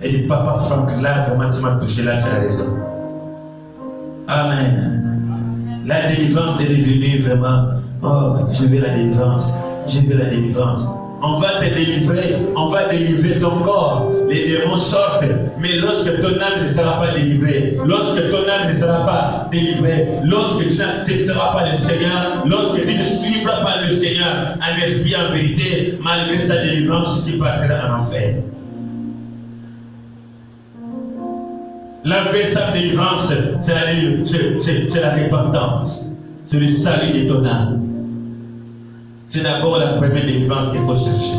Et dit, Papa Franck, là, vraiment, tu m'as touché, là, tu as raison. Amen. La délivrance est devenue vraiment, oh, je veux la délivrance, je veux la délivrance. On va te délivrer, on va délivrer ton corps. Les démons sortent, mais lorsque ton âme ne sera pas délivrée, lorsque ton âme ne sera pas délivrée, lorsque tu n'accepteras pas le Seigneur, lorsque tu ne suivras pas le Seigneur en esprit, en vérité, malgré ta délivrance, tu partiras en enfer. La véritable délivrance, c'est la repentance, c'est le salut de ton âme. C'est d'abord la première délivrance qu'il faut chercher.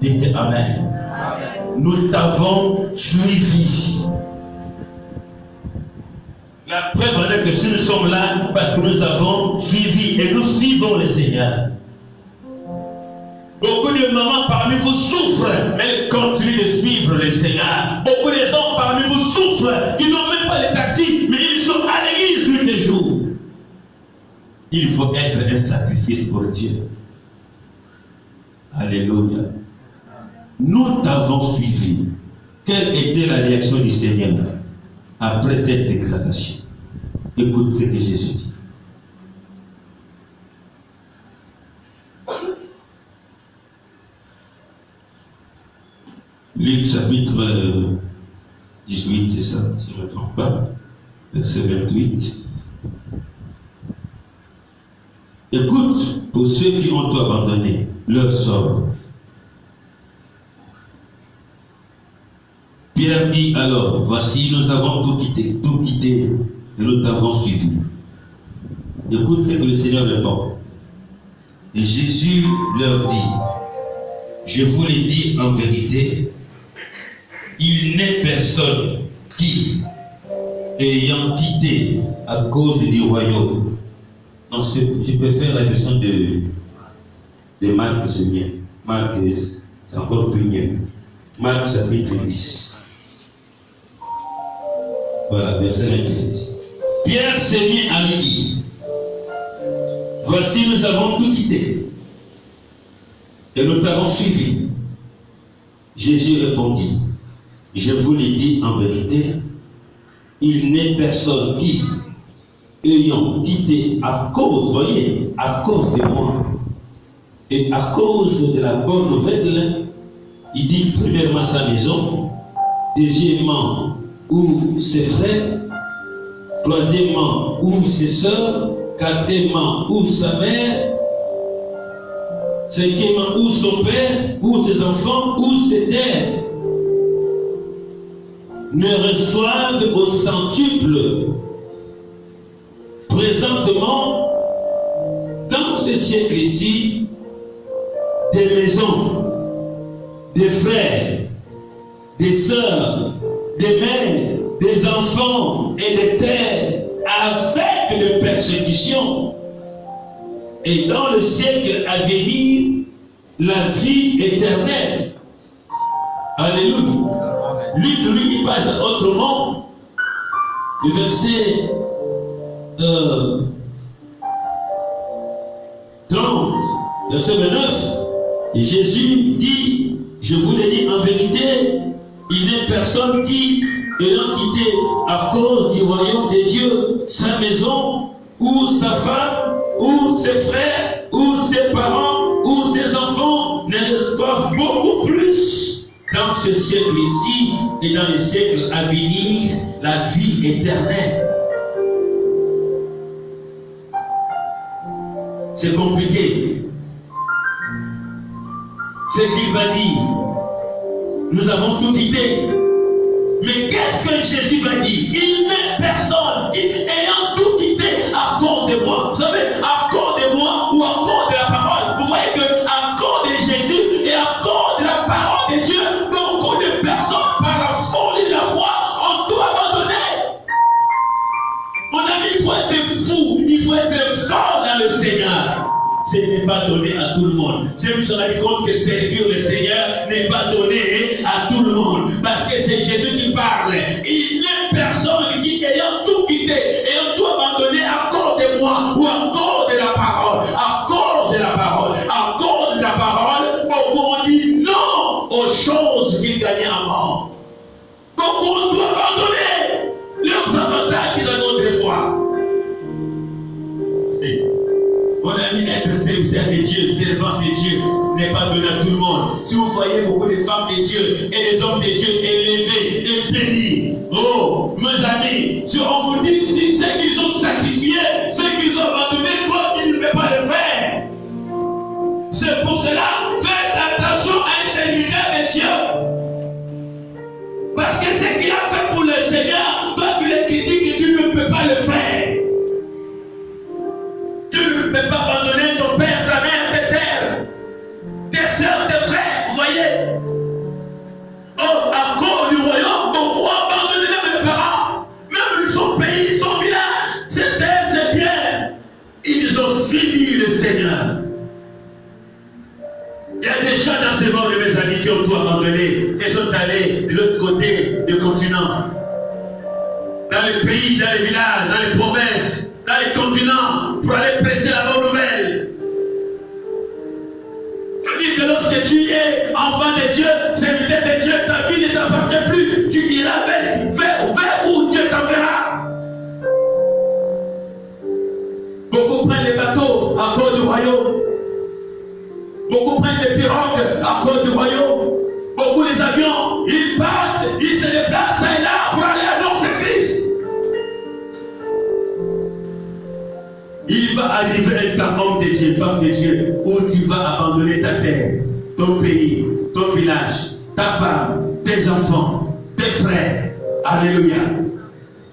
Dites Amen. Nous t'avons suivi. La preuve en est que si nous sommes là, parce que nous avons suivi et nous suivons le Seigneur. Beaucoup de mamans parmi vous souffrent, mais elles continuent de suivre le Seigneur. Beaucoup de hommes parmi vous souffrent, qui n'ont même pas de taxi, mais ils sont à l'église nuit et jour. Il faut être un sacrifice pour Dieu. Alléluia. Nous t'avons suivi. Quelle était la réaction du Seigneur après cette déclaration? Écoute ce que Jésus dit. Luc chapitre 18, c'est ça, si je ne me trompe pas, verset 28. Écoute, pour ceux qui ont tout abandonné, leur sort. Pierre dit alors, voici, nous avons tout quitté, et nous t'avons suivi. Écoute ce que le Seigneur répond. Et Jésus leur dit, je vous l'ai dit en vérité, il n'est personne qui, ayant quitté à cause du royaume, non, je préfère la version de Marc, c'est bien. Marc, c'est encore plus mieux. Marc chapitre 10. Voilà, verset 28. Pierre s'est mis à lui dire, voici, nous avons tout quitté et nous t'avons suivi. Jésus répondit, je vous l'ai dit en vérité, il n'est personne qui, ayant quitté à cause, voyez, à cause de moi, et à cause de la bonne nouvelle, il dit premièrement sa maison, deuxièmement, ou ses frères, troisièmement, ou ses soeurs, quatrièmement, ou sa mère, cinquièmement, ou son père, ou ses enfants, ou ses terres, ne reçoivent au centuple présentement dans ce siècle-ci des maisons, des frères, des sœurs, des mères, des enfants et des terres avec de persécutions, et dans le siècle à venir la vie éternelle. Alléluia. Luc, lui, il passe autrement. Le verset 30, verset 29. Et Jésus dit, je vous l'ai dit en vérité, il n'est personne qui, ayant quitté à cause du royaume de Dieu sa maison, ou sa femme, ou ses frères, ou ses parents, ou ses enfants, ne reçoivent beaucoup plus dans ce siècle-ci et dans les siècles à venir la vie éternelle. C'est compliqué. Ce qu'il va dire, nous avons tout quitté. Mais qu'est-ce que Jésus va dire? Il n'est personne qui, ayant tout quitté à cause de moi, vous savez, à cause de moi ou à cause de la parole, vous voyez que à cause de Jésus et à cause de la parole de Dieu, beaucoup de personnes par la folie de la foi ont tout abandonné. Mon ami, il faut être fou, il faut être fort dans le Seigneur. Ce n'est pas donné à tout le monde. Je me suis rendu compte que servir le Seigneur n'est pas donné à tout le monde. Parce que c'est Jésus qui parle. Il n'est personne qui, ayant tout quitté, ayant tout abandonné à cause de moi ou à cause de la parole, à cause de la parole, à cause de la parole, beaucoup ont dit non aux choses qu'ils gagnaient à mort. Beaucoup ont tout abandonné leurs avantages qu'ils avaient autrefois. Mon ami, être serviteur de Dieu, servant de Dieu, n'est pas donné à tout le monde. Si vous voyez beaucoup de femmes de Dieu et des hommes de Dieu élevés et bénis, oh, mes amis, si on vous dit si ce qu'ils ont sacrifié, ce qu'ils ont abandonné, continuez, ne peut pas le faire. C'est pour cela, faites attention à un serviteur de Dieu. Parce que ce qu'il a fait pour le Seigneur, toi tu le critiques et tu ne peux pas le faire. Tu ne peux pas abandonner ton père, ta mère, tes pères, tes soeurs, tes frères, vous voyez. Oh, à cause du royaume, beaucoup ont abandonné même les parents, même son pays, son village, ses terres, ses biens. Ils ont fini le Seigneur. Il y a des gens dans ce monde, mes amis, qui ont tout abandonné et sont allés de l'autre côté du continent. Dans les pays, dans les villages, dans les provinces, dans les continents, pour aller prêcher la bonne nouvelle. Ça veut dire que lorsque tu es enfant de Dieu, serviteur de Dieu, ta vie ne t'appartient plus. Tu iras vers où Dieu t'enverra. Beaucoup prennent les bateaux à cause du royaume. Beaucoup prennent des pirogues à cause du royaume. Beaucoup des avions, ils partent, ils se déplacent ça et là pour aller annoncer Christ. Il va arriver un temps, homme de Dieu, femme de Dieu, où tu vas abandonner ta terre, ton pays, ton village, ta femme, tes enfants, tes frères. Alléluia.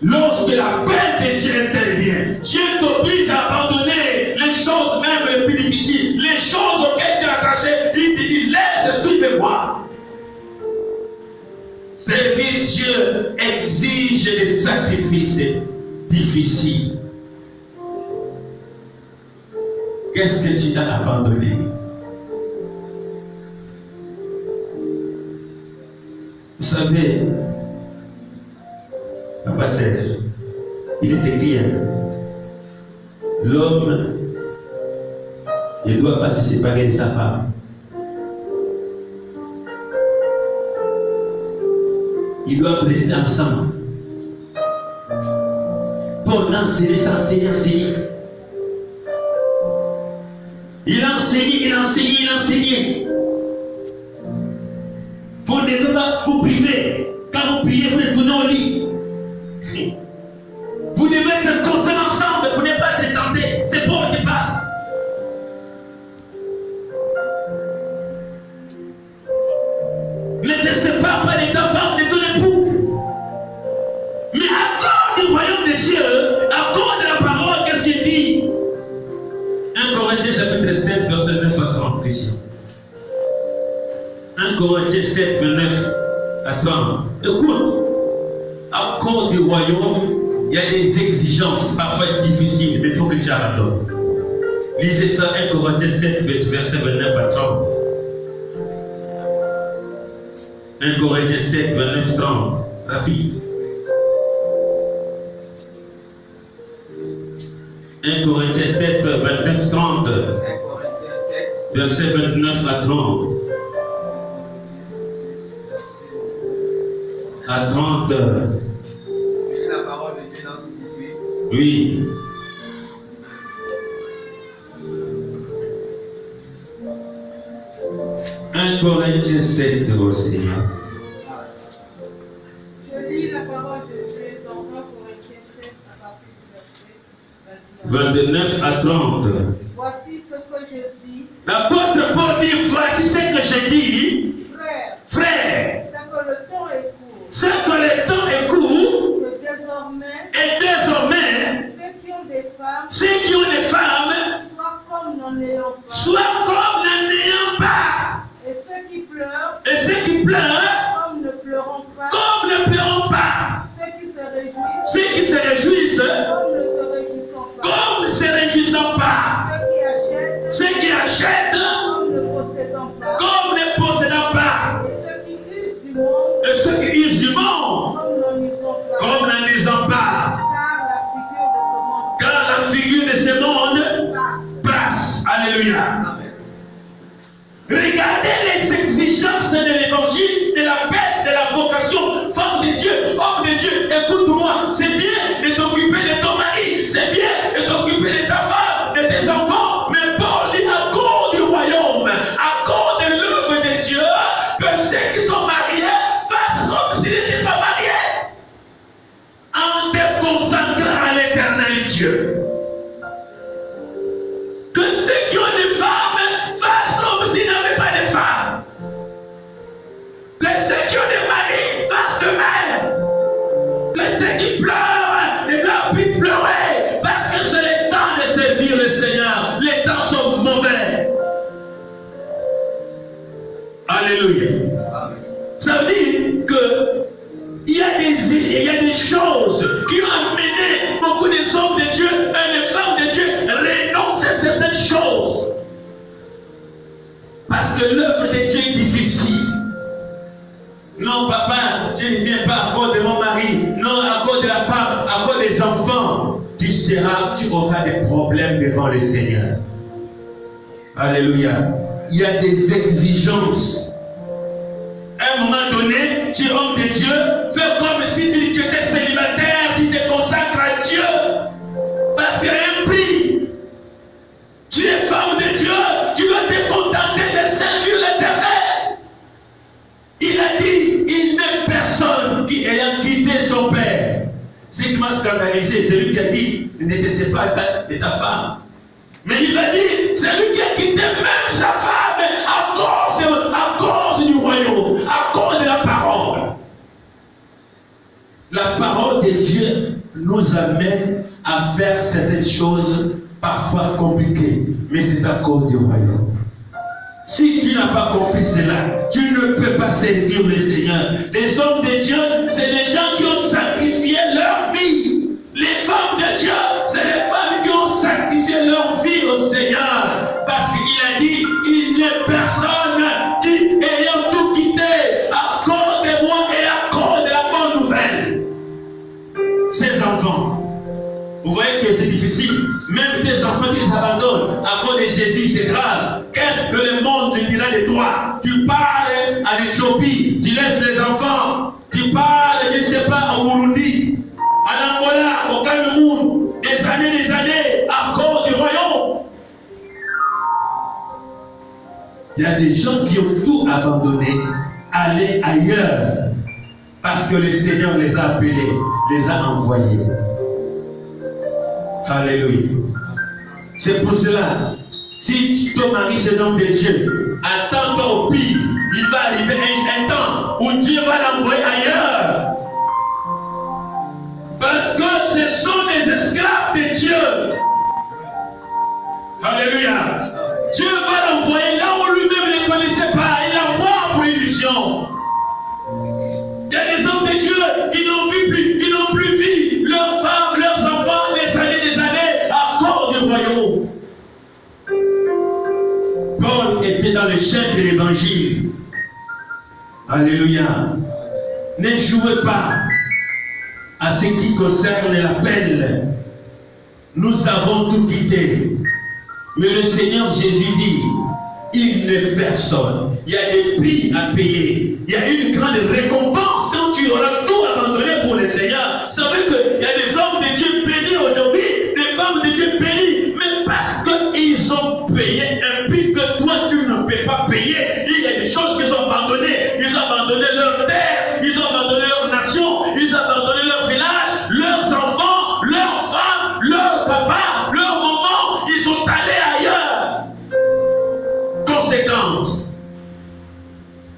Lorsque la paix de Dieu intervient, Dieu t'oblige à abandonner les choses même les plus difficiles, les choses auxquelles tu es attaché. Il te dit, laisse, suivez-moi. Servir Dieu exige des sacrifices difficiles. Qu'est-ce que tu as abandonné? Vous savez, Papa Serge, il est écrit, l'homme ne doit pas se séparer de sa femme. Ils doivent rester ensemble. Paul enseignait, s'enseignait. Il enseignait. Vous ne devez pas vous priver. Quand vous priez, vous retournez au lit. Vous devez être constants ensemble pour ne pas être tentés. C'est Paul qui parle. Ne te sépare pas de ta femme, de ton époux. Mais à cause du royaume des cieux, à cause de la parole, qu'est-ce qu'il dit? 1 Corinthiens chapitre 7, verset 9 à 30, ici. 1 Corinthiens 7, 29 à 30. Écoute, à cause du royaume, il y a des exigences parfois difficiles, mais il faut que tu abandonnes. Lisez ça, 1 Corinthiens 7, verset 29 à 30. 1 Corinthiens 7, 29, 30. Rapide. 1 Corinthiens 7, 29, 30. Verset 29 à 30. À 30. La parole de Dieu dans ce qui suit. Oui. Un Corinthiens 7, au Seigneur. Je lis la parole de Dieu dans 1 Corinthiens 7 à partir du verset 29 à 30. Voici ce que je dis, L'apôtre Paul dit, voici ce que je dis, frère, frère, c'est que le temps est court, ce que le temps est court, que désormais, et désormais, ceux qui ont des femmes, ceux qui ont des femmes, soient comme n'en ayant pas, soient comme n'en ayant pas, et ceux qui pleurent, et ceux qui pleurent, comme ne pleurant pas, comme ne pleurent pas, ceux qui se réjouissent, ceux qui se réjouissent, comme ne se réjouissant pas, comme ne se réjouissant pas, ceux qui achètent, comme ne possédant pas, comme ne possédant pas, et ceux qui usent du monde, et ceux qui usent du monde, comme n'en usant pas, comme n'en usant pas, car la figure de ce monde car la figure de ce monde passe. Alléluia. Amen. Regardez les exigences de l'évangile, de l'appel, de la vocation. Femme de Dieu, homme de Dieu, écoute-moi. C'est bien de t'occuper de ton mari, c'est bien de t'occuper de ta femme, de tes enfants. Mais Paul dit à cause du royaume, à cause de l'œuvre de Dieu, que ceux qui sont mariés fassent comme s'ils n'étaient pas mariés, en te consacrant à l'éternel Dieu. Que ceux qui ont des femmes fassent comme s'ils n'avaient pas de femmes. Que ceux qui ont des maris fassent de même. Que ceux qui pleurent ne doivent plus pleurer parce que c'est le temps de servir le Seigneur. Les temps sont mauvais. Alléluia. Ça veut dire que il y a des choses qui ont amené beaucoup des hommes de Dieu et les femmes de Dieu à renoncer à certaines choses. Parce que l'œuvre de Dieu est difficile. Non, papa, je ne viens pas à cause de mon mari. Non, à cause de la femme, à cause des enfants. Tu auras des problèmes devant le Seigneur. Alléluia. Il y a des exigences. À un moment donné, tu es homme de Dieu, fais comme si tu étais célibataire, tu te consacres à Dieu. Parce qu'il y a un prix. Tu es femme de Dieu, tu dois te contenter de servir l'Éternel. Il a dit, il n'est personne qui ayant quitté son père. Ce qui m'a scandalisé, c'est lui qui a dit, ne te sépare pas de ta femme. Mais il a dit, c'est lui qui a quitté même sa femme à cause du royaume, à cause de la parole. La parole de Dieu nous amène à faire certaines choses parfois compliquées, mais c'est à cause du royaume. Si tu n'as pas compris cela, tu ne peux pas servir le Seigneur. Les hommes de Dieu, c'est les gens qui ont sacrifié leur vie. Les femmes de Dieu, c'est les femmes qui ont sacrifié leur vie au Seigneur. Parce qu'il a dit, il n'y a personne qui, ayant tout quitté, à cause de moi et à cause de la bonne nouvelle. Ses enfants. Vous voyez que c'est difficile. Même tes enfants qui s'abandonnent à cause de Jésus, c'est grave. Qu'est-ce que le monde dira de toi? Tu parles à l'Éthiopie, tu laisses les enfants. Tu parles, je ne sais pas, au Burundi, à l'Angola, au Cameroun, des années, à cause du royaume. Il y a des gens qui ont tout abandonné, aller ailleurs, parce que le Seigneur les a appelés, les a envoyés. Alléluia. C'est pour cela, si ton mari c'est l'homme de Dieu, attends-toi au pire. Il va arriver un temps où Dieu va l'envoyer ailleurs. Parce que ce sont des esclaves de Dieu. Alléluia. Dieu va l'envoyer là où lui-même ne connaissait pas. Il l'envoie pour illusion. Il y a des hommes de Dieu qui n'ont plus vu leurs femmes, leurs enfants des années à cause du royaume. Paul était dans le chef de l'évangile. Alléluia. Ne jouez pas à ce qui concerne l'appel. Nous avons tout quitté. Mais le Seigneur Jésus dit, il n'est personne. Il y a des prix à payer. Il y a une grande récompense quand tu auras tout abandonné pour le Seigneur. Vous savez qu'il y a des hommes de Dieu bénis aujourd'hui, des femmes de Dieu bénis, mais parce qu'ils ont payé un prix que toi tu ne peux pas payer. Il y a des choses qu'ils ont abandonnées. Ils ont abandonné leur terre, ils ont abandonné leur nation, ils ont abandonné leur village, leurs enfants, leurs femmes, leurs papas, leurs mamans. Ils sont allés ailleurs. Conséquence.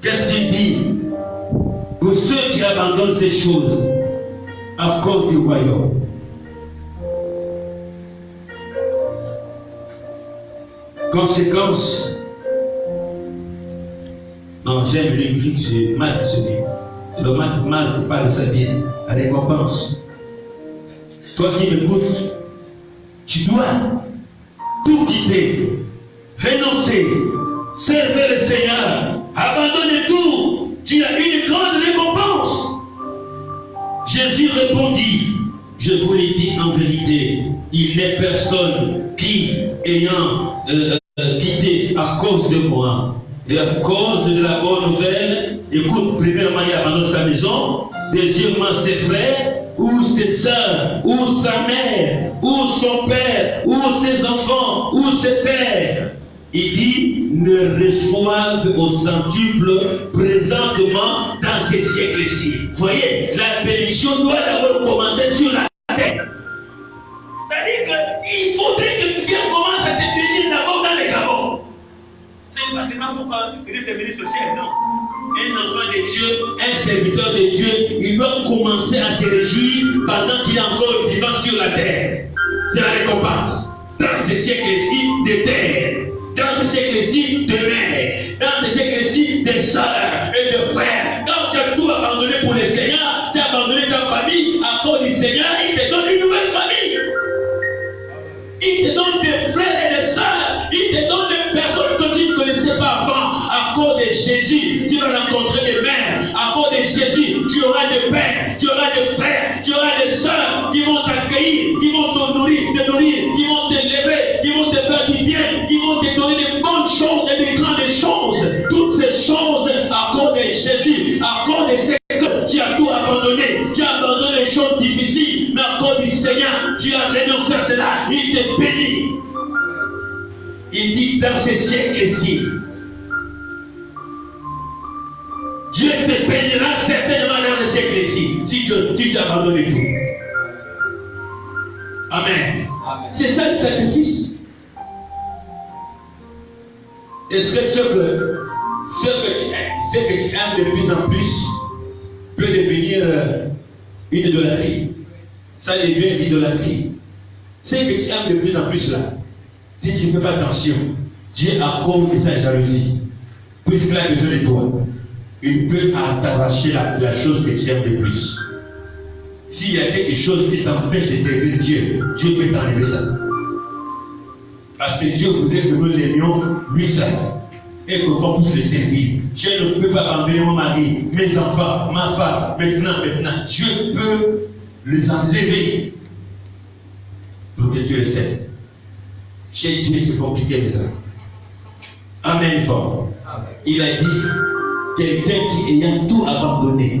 Qu'est-ce qu'il dit? Pour ceux qui abandonnent ces choses à cause du royaume. Conséquence. Non, j'aime l'écrit, j'ai mal ce livre. C'est le mal qui parle ça bien. La récompense. Toi qui m'écoutes, tu dois tout quitter, renoncer, servir le Seigneur, abandonner tout. Tu as une grande récompense. Jésus répondit, je vous l'ai dit en vérité, il n'est personne qui, ayant quitté à cause de moi et à cause de la bonne nouvelle, écoute, premièrement, il abandonne sa maison, deuxièmement, ses frères, ou ses soeurs, ou sa mère, ou son père, ou ses enfants, ou ses terres. Il dit, ne reçoivent au centuple présentement dans ces siècles-ci. Vous voyez, la bénédiction doit d'abord commencer sur la terre. C'est-à-dire qu'il faudrait que Dieu commence à te bénir d'abord dans les gabons. C'est parce que il faut que Dieu te bénisse au ciel, non? Un enfant de Dieu, un serviteur de Dieu, il doit commencer à se réjouir pendant qu'il est encore vivant sur la terre. C'est la récompense. Dans ce siècle-ci de terre, dans ce siècle-ci de mère, dans ce siècle-ci de sœurs et de frères. Quand tu as tout abandonné pour le Seigneur, tu as abandonné ta famille à cause du Seigneur, il te donne une nouvelle famille. Il te donne des frères et des sœurs. Il te donne des personnes que tu ne connaissais pas avant. À cause de Jésus, tu vas rencontrer des mères. À cause de Jésus, tu auras des pères, tu auras des frères, tu auras des sœurs qui vont t'accueillir, qui vont te nourrir, qui vont t'élever, qui vont te faire du bien, qui vont te donner des bonnes choses et des grandes choses. Toutes ces choses à cause de Jésus, à cause de ce que tu as tout abandonné. Tu as abandonné les choses difficiles, mais à cause du Seigneur, tu as renoncé à cela. Il te bénit. Il dit dans ces siècles-ci, Dieu te bénira certainement dans ce siècle-ci, si tu as abandonné tout. Amen. C'est ça le sacrifice. Est-ce que ce que tu aimes de plus en plus peut devenir une idolâtrie? Ça devient l'idolâtrie. Ce que tu aimes de plus en plus là, si tu ne fais pas attention, Dieu accorde sa jalousie. Puisqu'il a besoin de toi, il peut t'arracher la chose que tu aimes le plus. S'il y a quelque chose qui t'empêche de servir Dieu, Dieu peut t'enlever ça. Parce que Dieu voudrait que nous l'aimions lui seul. Et qu'on puisse le servir. Je ne peux pas abandonner mon mari, mes enfants, ma femme. Maintenant, Dieu peut les enlever pour que Dieu le serve. Chez Dieu, c'est compliqué, mes amis. Amen fort. Il a dit, quelqu'un qui ayant tout abandonné,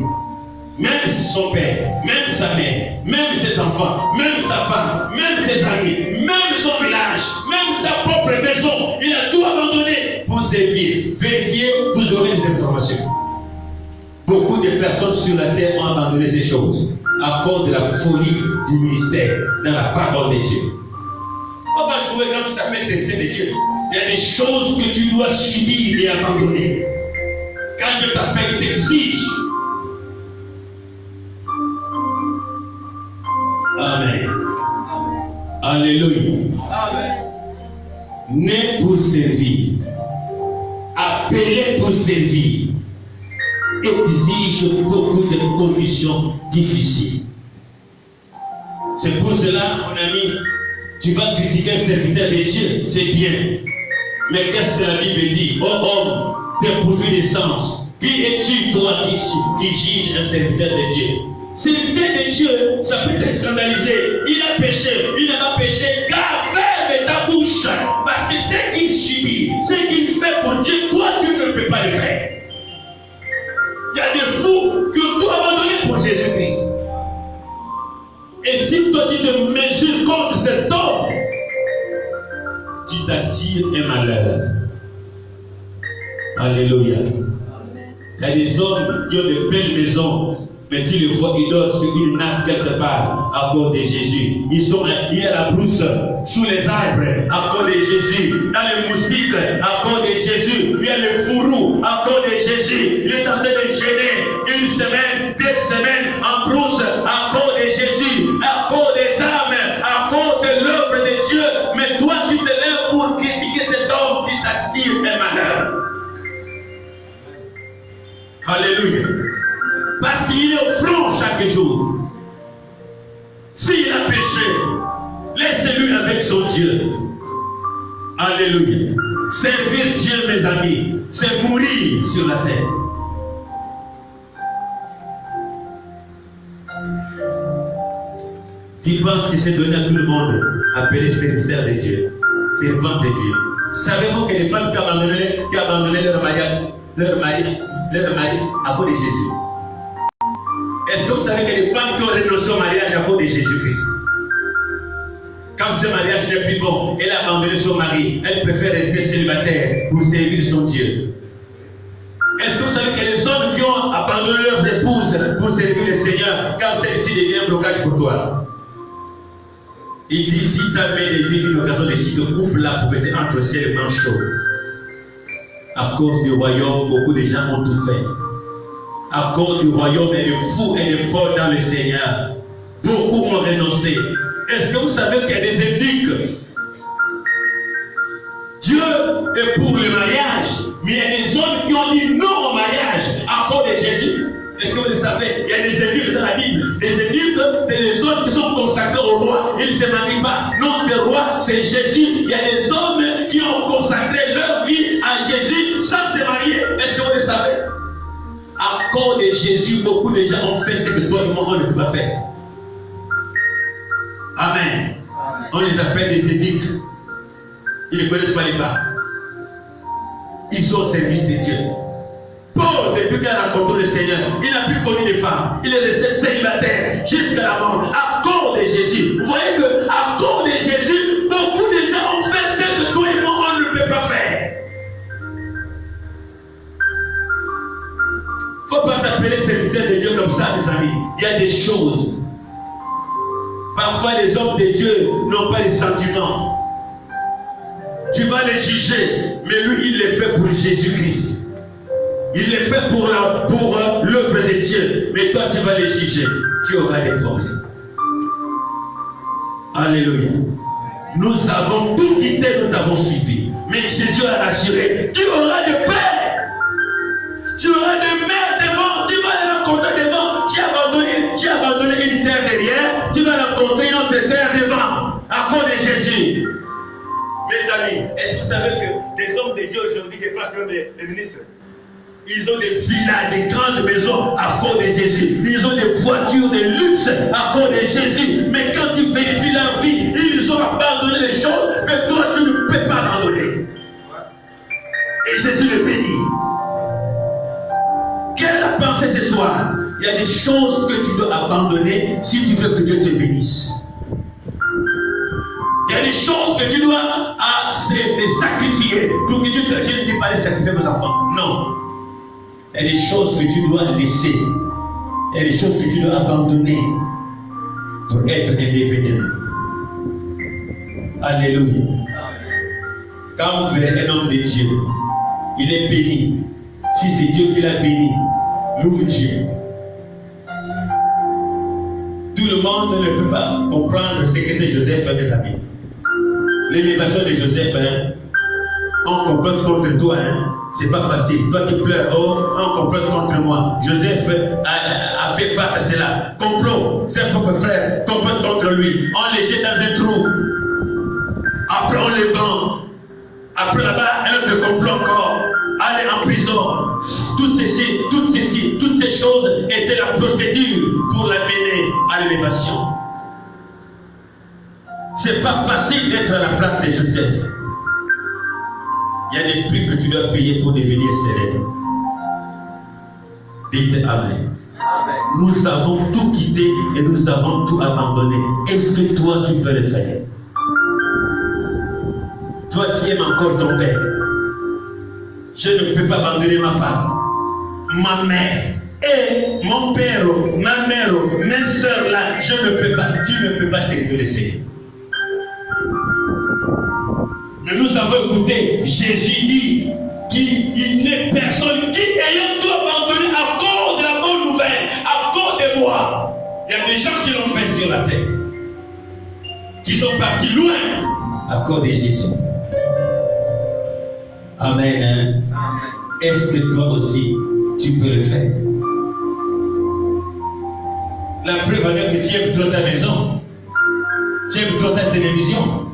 même son père, même sa mère, même ses enfants, même sa femme, même ses amis, même son village, même sa propre maison, il a tout abandonné pour servir. Vérifiez, vous aurez des informations. Beaucoup de personnes sur la terre ont abandonné ces choses à cause de la folie du ministère dans la parole de Dieu. On va jouer quand tu t'appelles serviteur de Dieu. Il y a des choses que tu dois subir et abandonner. Quand Dieu t'appelle, il t'exige. Amen. Alléluia. Amen. Né pour servir, appelé pour servir, exige beaucoup de conditions difficiles. C'est pour cela, mon ami, tu vas critiquer un serviteur de Dieu, c'est bien. Mais qu'est-ce que la Bible dit? Oh homme, dépourvu de sens, que Qui es-tu, toi, qui juges un serviteur de Dieu? Serviteur de Dieu, ça peut être scandalisé. Il a péché, il n'a pas péché. Garde, ferme ta bouche. Parce que ce qu'il subit, ce qu'il fait pour Dieu, toi, tu ne peux pas le faire. Il y a des fous qui ont tout abandonné pour Jésus-Christ. Et si toi, tu te mesures contre cet homme, tu t'attires un malheur. Alléluia. Il y a des hommes qui ont de belles maisons, mais tu les vois, ils dorment sur une natte quelque part à cause de Jésus. Il y a la brousse sous les arbres à cause de Jésus. Dans les moustiques à cause de Jésus. Il y a le fourreau à cause de Jésus. Il est en train de gêner une semaine, 2 semaines en brousse à cause de Jésus, à cause des âmes, à cause de l'œuvre de Dieu. Mais toi, tu te lèves pour critiquer cet homme qui t'attire un malheur. Alléluia. Parce qu'il est au front chaque jour. S'il a péché, laissez-lui avec son Dieu. Alléluia. Servir Dieu, mes amis, c'est mourir sur la terre. Tu penses que c'est donné à tout le monde, appelé serviteur de Dieu, servant de Dieu. Savez-vous que les femmes qui abandonnaient leur mari à cause de Jésus? Est-ce que vous savez que les femmes qui ont renoncé au mariage à cause de Jésus-Christ, quand ce mariage n'est plus bon, elle a abandonné son mari, elle préfère rester célibataire pour servir son Dieu? Est-ce que vous savez que les hommes qui ont abandonné leurs épouses pour servir le Seigneur, quand celle-ci devient un blocage pour toi? Il dit, si ta mère est une occasion de si te couple-là pour être entre ciel et manchot. À cause du royaume, beaucoup de gens ont tout fait. À cause du royaume, elle est fou, elle est folle dans le Seigneur. Beaucoup ont renoncé. Est-ce que vous savez qu'il y a des énigmes? Dieu est pour le mariage, mais il y a des hommes qui ont dit non au mariage à cause de Jésus. Est-ce que vous le savez? Il y a des énigmes dans la Bible. Les énigmes, c'est les hommes qui sont consacrés au roi. Ils ne se marient pas. Non, le roi, c'est Jésus. Il y a des hommes qui ont consacré leur vie à Jésus sans se marier. Est-ce que vous le savez? À cause de Jésus, beaucoup de gens ont fait ce que toi et moi, on ne peut pas faire. Amen. On les appelle des énigmes. Ils ne connaissent pas les femmes. Ils sont au service de Dieu. Paul, depuis qu'il a rencontré le Seigneur, il n'a plus connu les femmes. Il est resté célibataire jusqu'à la mort. À cause de Jésus. Vous voyez qu'à cause de Jésus, beaucoup de gens ont fait ce que toi et moi, on ne peut pas faire. Il ne faut pas t'appeler serviteur de Dieu comme ça, mes amis. Il y a des choses. Parfois, les hommes de Dieu n'ont pas les sentiments. Tu vas les juger, mais lui, il les fait pour Jésus-Christ. Il est fait pour l'œuvre de Dieu. Mais toi, tu vas les juger. Tu auras des problèmes. Alléluia. Nous avons tout quitté, nous t'avons suivi. Mais Jésus a rassuré. Tu auras de paix. Tu auras de mer devant. Tu vas les rencontrer devant. Tu as abandonné une terre derrière. Tu vas rencontrer une autre terre devant. À cause de Jésus. Mes amis, est-ce que vous savez que des hommes de Dieu aujourd'hui dépassent même les ministres? Ils ont des villas, des grandes maisons à cause de Jésus. Ils ont des voitures de luxe à cause de Jésus. Mais quand tu vérifies leur vie, ils ont abandonné les choses que toi tu ne peux pas abandonner. Et Jésus le bénit. Quelle est la pensée ce soir? Il y a des choses que tu dois abandonner si tu veux que Dieu te bénisse. Il y a des choses que tu dois sacrifier pour que Dieu te bénisse. Je ne dis pas de sacrifier vos enfants. Non. Il y a des choses que tu dois laisser. Il y a des choses que tu dois abandonner pour être élevé de Dieu. Alléluia. Quand vous verrez un homme de Dieu, il est béni. Si c'est Dieu qui l'a béni, loue Dieu. Tout le monde ne peut pas comprendre ce que c'est Joseph, mes amis. L'élévation de Joseph, on complète contre toi, c'est pas facile. Toi qui pleures, on complète contre moi. Joseph a fait face à cela. Complot, ses propres frères complètent contre lui. On les jette dans un trou. Après on les vend. Après là-bas, un autre complot encore. Aller en prison. toutes ces choses étaient la procédure pour l'amener à l'élévation. C'est pas facile d'être à la place de Joseph. Il y a des prix que tu dois payer pour devenir célèbre. Dites Amen. Amen. Nous avons tout quitté et nous avons tout abandonné. Est-ce que toi tu peux le faire? Toi qui aimes encore ton père, je ne peux pas abandonner ma femme, ma mère, et mon père, ma mère, mes soeurs là, je ne peux pas, tu ne peux pas te laisser. Mais nous avons écouté Jésus dit qu'il n'est personne qui ayant tout abandonné à cause de la bonne nouvelle, à cause de moi. Il y a des gens qui l'ont fait sur la terre, qui sont partis loin à cause de Jésus. Amen. Amen. Est-ce que toi aussi, tu peux le faire? La preuve alors que tu aimes trop ta maison, tu aimes trop ta télévision,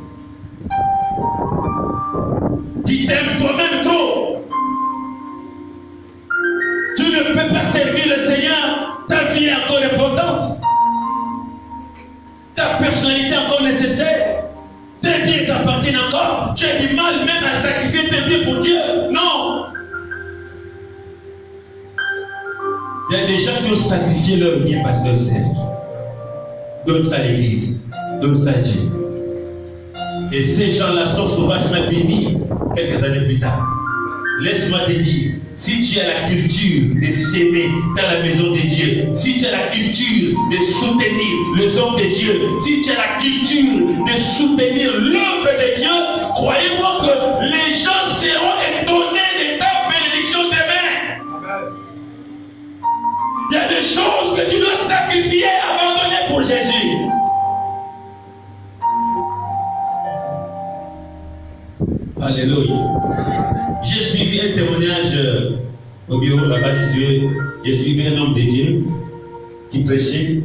tu t'aimes toi-même trop. Tu ne peux pas servir le Seigneur, ta vie est encore importante, ta personnalité est encore nécessaire, tes biens t'appartiennent encore, tu as du mal même à sacrifier tes biens pour Dieu. Non! Il y a des gens qui ont sacrifié leur bien, pasteur Serge. Donne ça à l'église, donne ça à Dieu. Et ces gens-là sont sauvagement bénis quelques années plus tard. Laisse-moi te dire, si tu as la culture de s'aimer dans la maison de Dieu, si tu as la culture de soutenir les hommes de Dieu, si tu as la culture de soutenir l'œuvre de Dieu, croyez-moi que les gens seront étonnés de ta bénédiction demain. Il y a des choses que tu dois sacrifier, abandonner pour Jésus. Alléluia. J'ai suivi un témoignage au bureau là-bas. J'ai suivi un homme de Dieu qui prêchait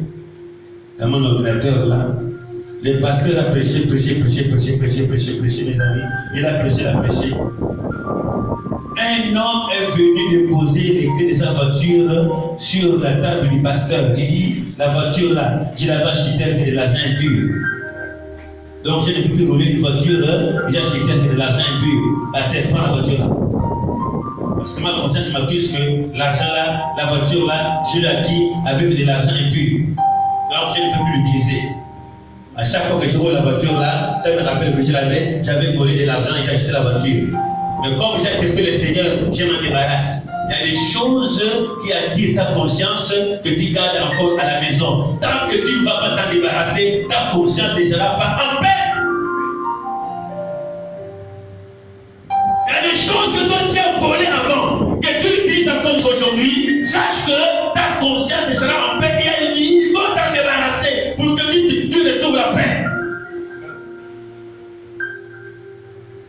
dans mon ordinateur là. Le pasteur a prêché, mes amis. Il a prêché. Un homme est venu déposer les clés de sa voiture sur la table du pasteur. Il dit, la voiture là, je l'avais achetée avec de l'argent impur. Donc je ne peux plus rouler une voiture, j'ai acheté avec de l'argent impur. Pasteur, prends la voiture là. Parce que ma conscience m'accuse que l'argent là, la voiture là, je l'ai acquis avec de l'argent impur. Donc je ne peux plus l'utiliser. À chaque fois que je roule la voiture là, ça me rappelle que j'avais volé de l'argent et j'ai acheté la voiture. Mais comme j'ai accepté le Seigneur, je m'en débarrasse. Il y a des choses qui attirent ta conscience que tu gardes encore à la maison. Tant que tu ne vas pas t'en débarrasser, ta conscience ne sera pas en paix. Il y a des choses que toi tu as volées avant, que tu utilises encore aujourd'hui. Sache que ta conscience ne sera en paix et il faut t'en débarrasser pour que tu retrouves la paix.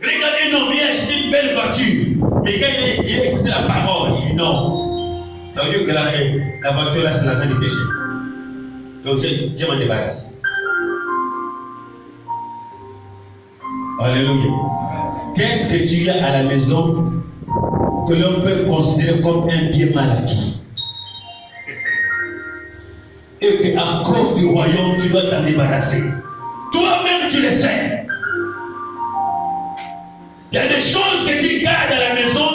Regardez, non, il a acheté une belle voiture. Mais quand il a écouté la parole, il dit non. Ça veut dire que la voiture là, c'est l'argent du péché. Donc je m'en débarrasse. Alléluia. Qu'est-ce que tu as à la maison que l'on peut considérer comme un bien mal acquis? Et qu'à cause du royaume, tu dois t'en débarrasser. Toi-même, tu le sais. Il y a des choses que tu gardes à la maison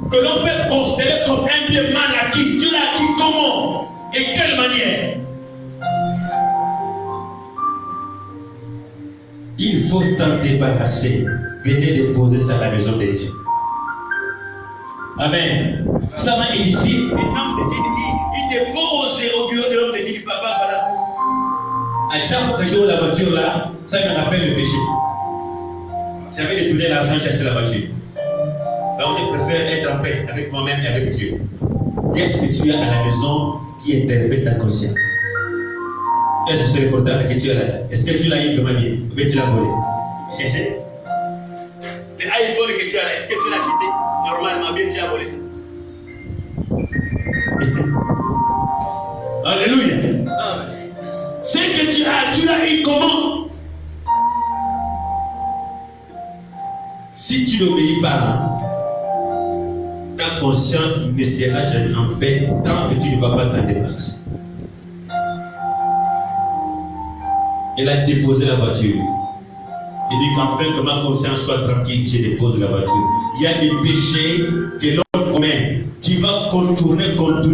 que l'on peut considérer comme un bien mal acquis. Tu l'as acquis comment? Et quelle manière? Il faut t'en débarrasser. Venez déposer ça à la maison de Dieu. Amen. Ça m'a édifié. Un homme de Dieu, il dépose au bureau de l'homme de Dieu, papa, voilà. À chaque fois que je vois la voiture là, ça me rappelle le péché. J'avais détourné l'argent, j'ai acheté la voiture. Donc je préfère être en paix avec moi-même et avec Dieu. Qu'est-ce que tu as à la maison qui interpelle ta conscience? Est-ce que c'est le portable que tu as là? Est-ce que tu l'as eu vraiment bien? Ou bien tu l'as volé? l'iPhone que tu as là, est-ce que tu l'as acheté? Normalement, bien tu as volé ça. Alléluia. Ce que tu l'as eu comment? Si tu n'obéis pas, ta ta conscience ne sera jamais en paix tant que tu ne vas pas t'en débarrasser. Elle a déposé la voiture. Il dit qu'enfin que ma conscience soit tranquille, je dépose la voiture. Il y a des péchés que l'homme commet. Tu vas contourner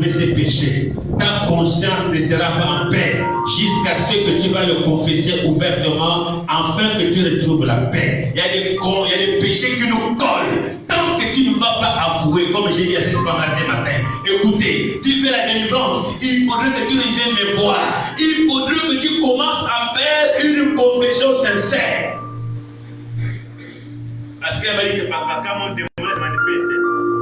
ces péchés. Ta conscience ne sera pas en paix jusqu'à ce que tu vas le confesser ouvertement, afin que tu retrouves la paix. Il y a des péchés qui nous collent. Tant que tu ne vas pas avouer, comme j'ai dit à cette femme-là ce matin, écoutez, tu fais la délivrance, il faudrait que tu reviennes me voir. Il faudrait que tu commences à faire une confession sincère. Parce qu'elle m'a dit que papa, quand mon démon se manifeste,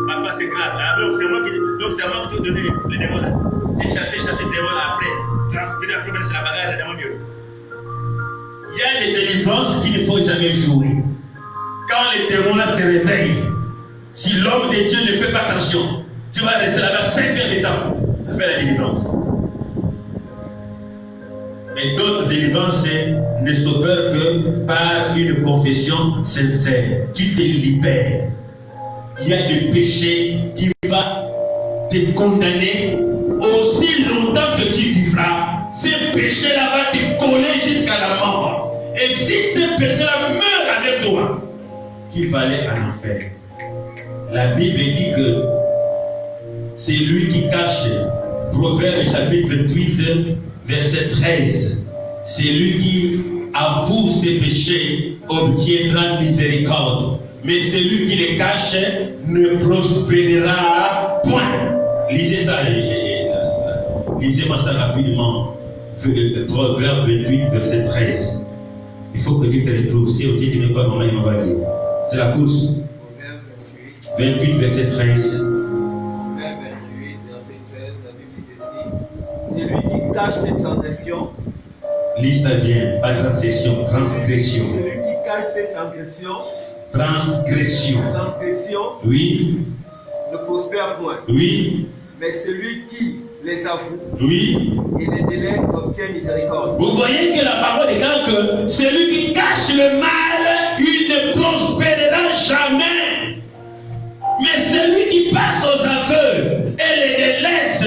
papa c'est grave. Donc c'est moi qui te donne les démons là. Et chasser le démon là après. Transpirer après, c'est la bagarre, le démon mieux. Il y a des délivrances qu'il ne faut jamais jouer. Quand les démons là se réveillent, si l'homme de Dieu ne fait pas attention, tu vas rester là-bas 5 heures de temps à faire la délivrance. Et d'autres délivrances ne s'opèrent que par une confession sincère. Tu te libères. Il y a des péchés qui vont te condamner aussi longtemps que tu vivras. Ces péchés-là vont te coller jusqu'à la mort. Et si ces péchés-là meurent avec toi, tu vas aller en enfer. La Bible dit que c'est lui qui cache. Proverbe chapitre 8, verset 13. C'est lui qui avoue ses péchés, obtiendra miséricorde. Mais celui qui les cache ne prospérera point. Lisez ça, lisez-moi ça rapidement. Proverbe 28, verset 13. Il faut que tu te retrouves. Si on dit que tu n'es pas maman, il m'a pas dit. C'est la course. 28, verset 13. C'est lui qui cache ses transgressions. Lis ça bien, pas transgression, transgression. Celui qui cache ses transgressions. Transgression. Transgression. Oui. Ne prospère point. Oui. Mais celui qui les avoue. Oui. Et les délaisse obtient miséricorde. Vous voyez que la parole est claire que celui qui cache le mal, il ne prospérera jamais. Mais celui qui passe aux aveux et les délaisse,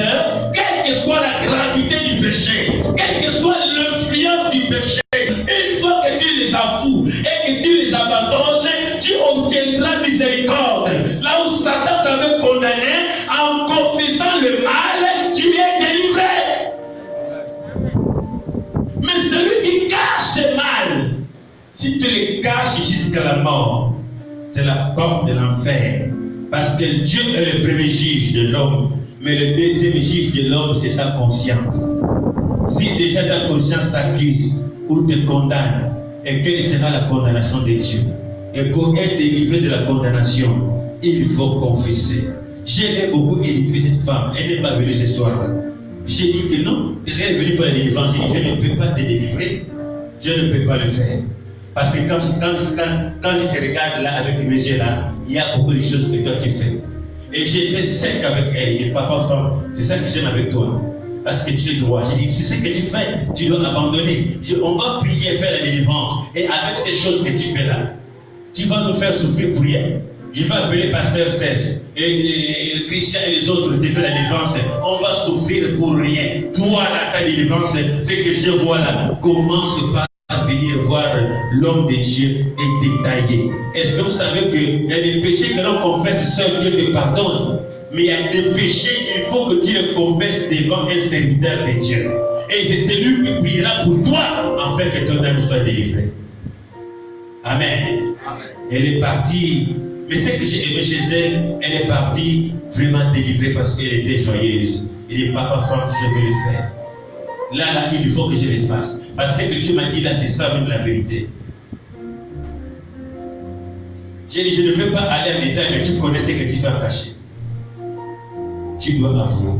quelle que soit la gravité du péché, quelle que soit l'influence du péché, une fois que tu les avoues et que tu les abandonnes, tu obtiendras miséricorde. Là où Satan t'avait condamné, en confessant le mal, tu es délivré. Mais celui qui cache le mal, si tu les caches jusqu'à la mort, c'est la porte de l'enfer. Parce que Dieu est le premier juge de l'homme, mais le deuxième juge de l'homme, c'est sa conscience. Si déjà ta conscience t'accuse ou te condamne, et quelle sera la condamnation de Dieu? Et pour être délivré de la condamnation, il faut confesser. J'ai beaucoup édifié cette femme, elle n'est pas venue ce soir-là. J'ai dit que non, elle est venue pour la délivrance. J'ai dit, je ne peux pas te délivrer, je ne peux pas le faire. Parce que quand je te regarde là avec mes yeux là, il y a beaucoup de choses que toi tu fais. Et j'étais sec avec elle, et papa femme, c'est ça que j'aime avec toi. Parce que tu es droit. J'ai dit, c'est ce que tu fais, tu dois abandonner. On va prier, faire la délivrance. Et avec ces choses que tu fais là, tu vas nous faire souffrir pour rien. Je vais appeler pasteur Serge et Christian et les autres de faire la délivrance. On va souffrir pour rien. Toi là, ta délivrance, c'est que je vois là, commence par venir voir l'homme de Dieu et détailler. Est-ce que vous savez qu'il y a des péchés que l'on confesse, seul Dieu te pardonne. Mais il y a des péchés, il faut que tu les confesses devant un serviteur de Dieu. Et c'est celui qui priera pour toi, afin que ton âme soit délivrée. Amen. Amen. Elle est partie, mais ce que j'ai aimé chez elle, elle est partie vraiment délivrée parce qu'elle était joyeuse. Il dit, papa Franck, je vais le faire. Là, il faut que je le fasse. Parce que Dieu m'a dit, là, c'est ça même la vérité. J'ai dit, je ne veux pas aller en détail, mais tu connais ce que tu vas cacher. Tu dois avouer.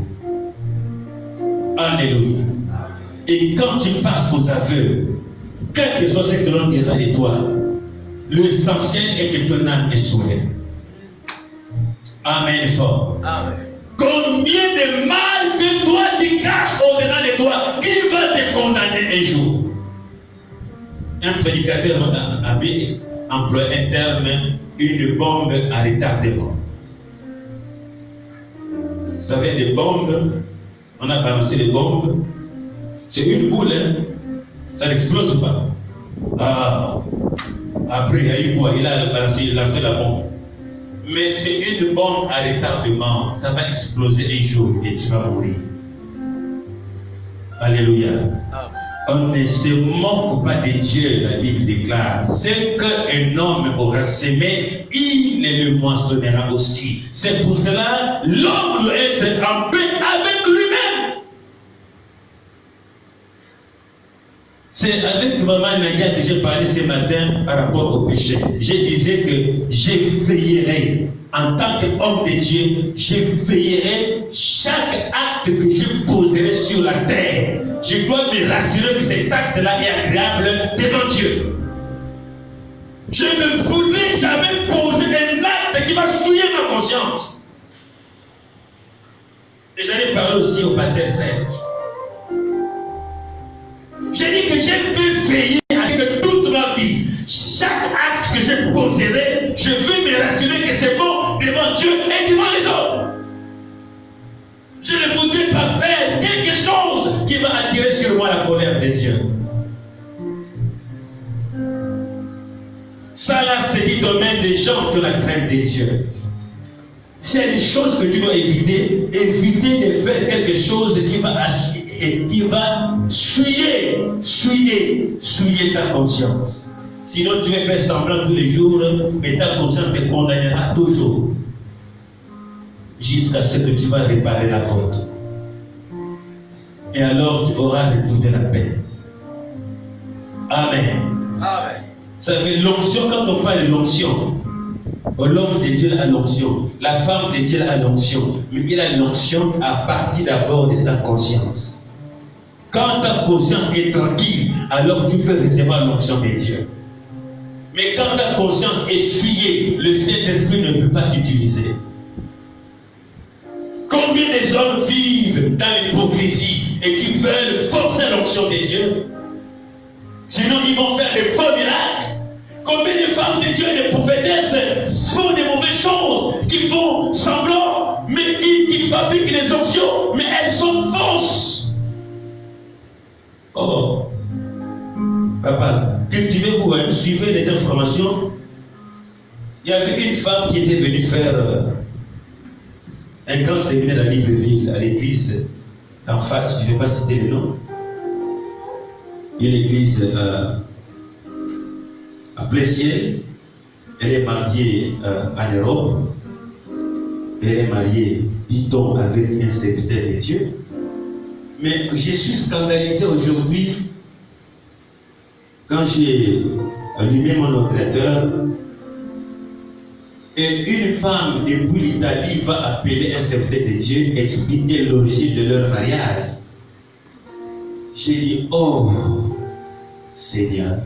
Alléluia. Et quand tu passes aux aveux, quel que soit ce que l'on dira de toi, l'essentiel est que ton âme est sauvée. Amen fort. Amen. Combien de mal que toi tu caches au-dedans de toi, qui va te condamner un jour? Un prédicateur avait employé un terme, une bombe à retardement. savez, des bombes, on a balancé des bombes, c'est une boule, hein? Ça n'explose pas. Ah, après, il y a eu quoi? Il a balancé, il a fait la bombe. Mais c'est une bombe à retardement, ça va exploser un jour et tu vas mourir. Alléluia. On ne se moque pas de Dieu, la Bible déclare. Ce qu'un homme aura semé, il le moissonnera aussi. C'est pour cela l'homme doit être en paix avec lui-même. C'est avec maman Nadia que j'ai parlé ce matin par rapport au péché. Je disais que je veillerai en tant qu'homme de Dieu, je veillerai chaque acte que je poserai sur la terre. Je dois me rassurer que cet acte-là est agréable devant Dieu. Je ne voudrais jamais poser un acte qui va souiller ma conscience. Et j'en ai parlé aussi au pasteur Serge. J'ai dit que je veux veiller avec toute ma vie. Chaque acte que je poserai, je veux me rassurer que c'est bon devant Dieu et devant les autres. Je ne voudrais pas faire quelque chose qui va attirer sur moi la colère de Dieu. Ça là, c'est du domaine des gens qui ont la crainte de Dieu. C'est des choses que tu dois éviter. Éviter de faire quelque chose qui va souiller ta conscience. Sinon, tu vas faire semblant tous les jours, mais ta conscience te condamnera toujours. Jusqu'à ce que tu vas réparer la faute. Et alors, tu auras retrouvé la paix. Amen. Amen. Ça fait l'onction, quand on parle de l'onction, l'homme de Dieu a l'onction, la femme de Dieu a l'onction, mais il a l'onction à partir d'abord de sa conscience. Quand ta conscience est tranquille, alors tu peux recevoir l'onction de Dieu. Mais quand ta conscience est souillée, le Saint-Esprit ne peut pas t'utiliser. Combien des hommes vivent dans l'hypocrisie et qui veulent forcer l'onction de Dieu? Sinon, ils vont faire des faux miracles. Combien de femmes de Dieu et de prophétesses font des mauvaises choses, qui font semblant, mais qui fabriquent des onctions, mais elles sont fausses. Oh, papa, cultivez-vous, hein, suivez les informations. Il y avait une femme qui était venue faire un grand séminaire à Libreville, à l'église d'en face, je ne vais pas citer le nom. Il y a l'église à Plessier. Elle est mariée en Europe. Elle est mariée, dit-on, avec un serviteur de Dieu. Mais je suis scandalisé aujourd'hui quand j'ai allumé mon ordinateur et une femme depuis l'Italie va appeler un serviteur de Dieu, expliquer l'origine de leur mariage. J'ai dit, oh Seigneur,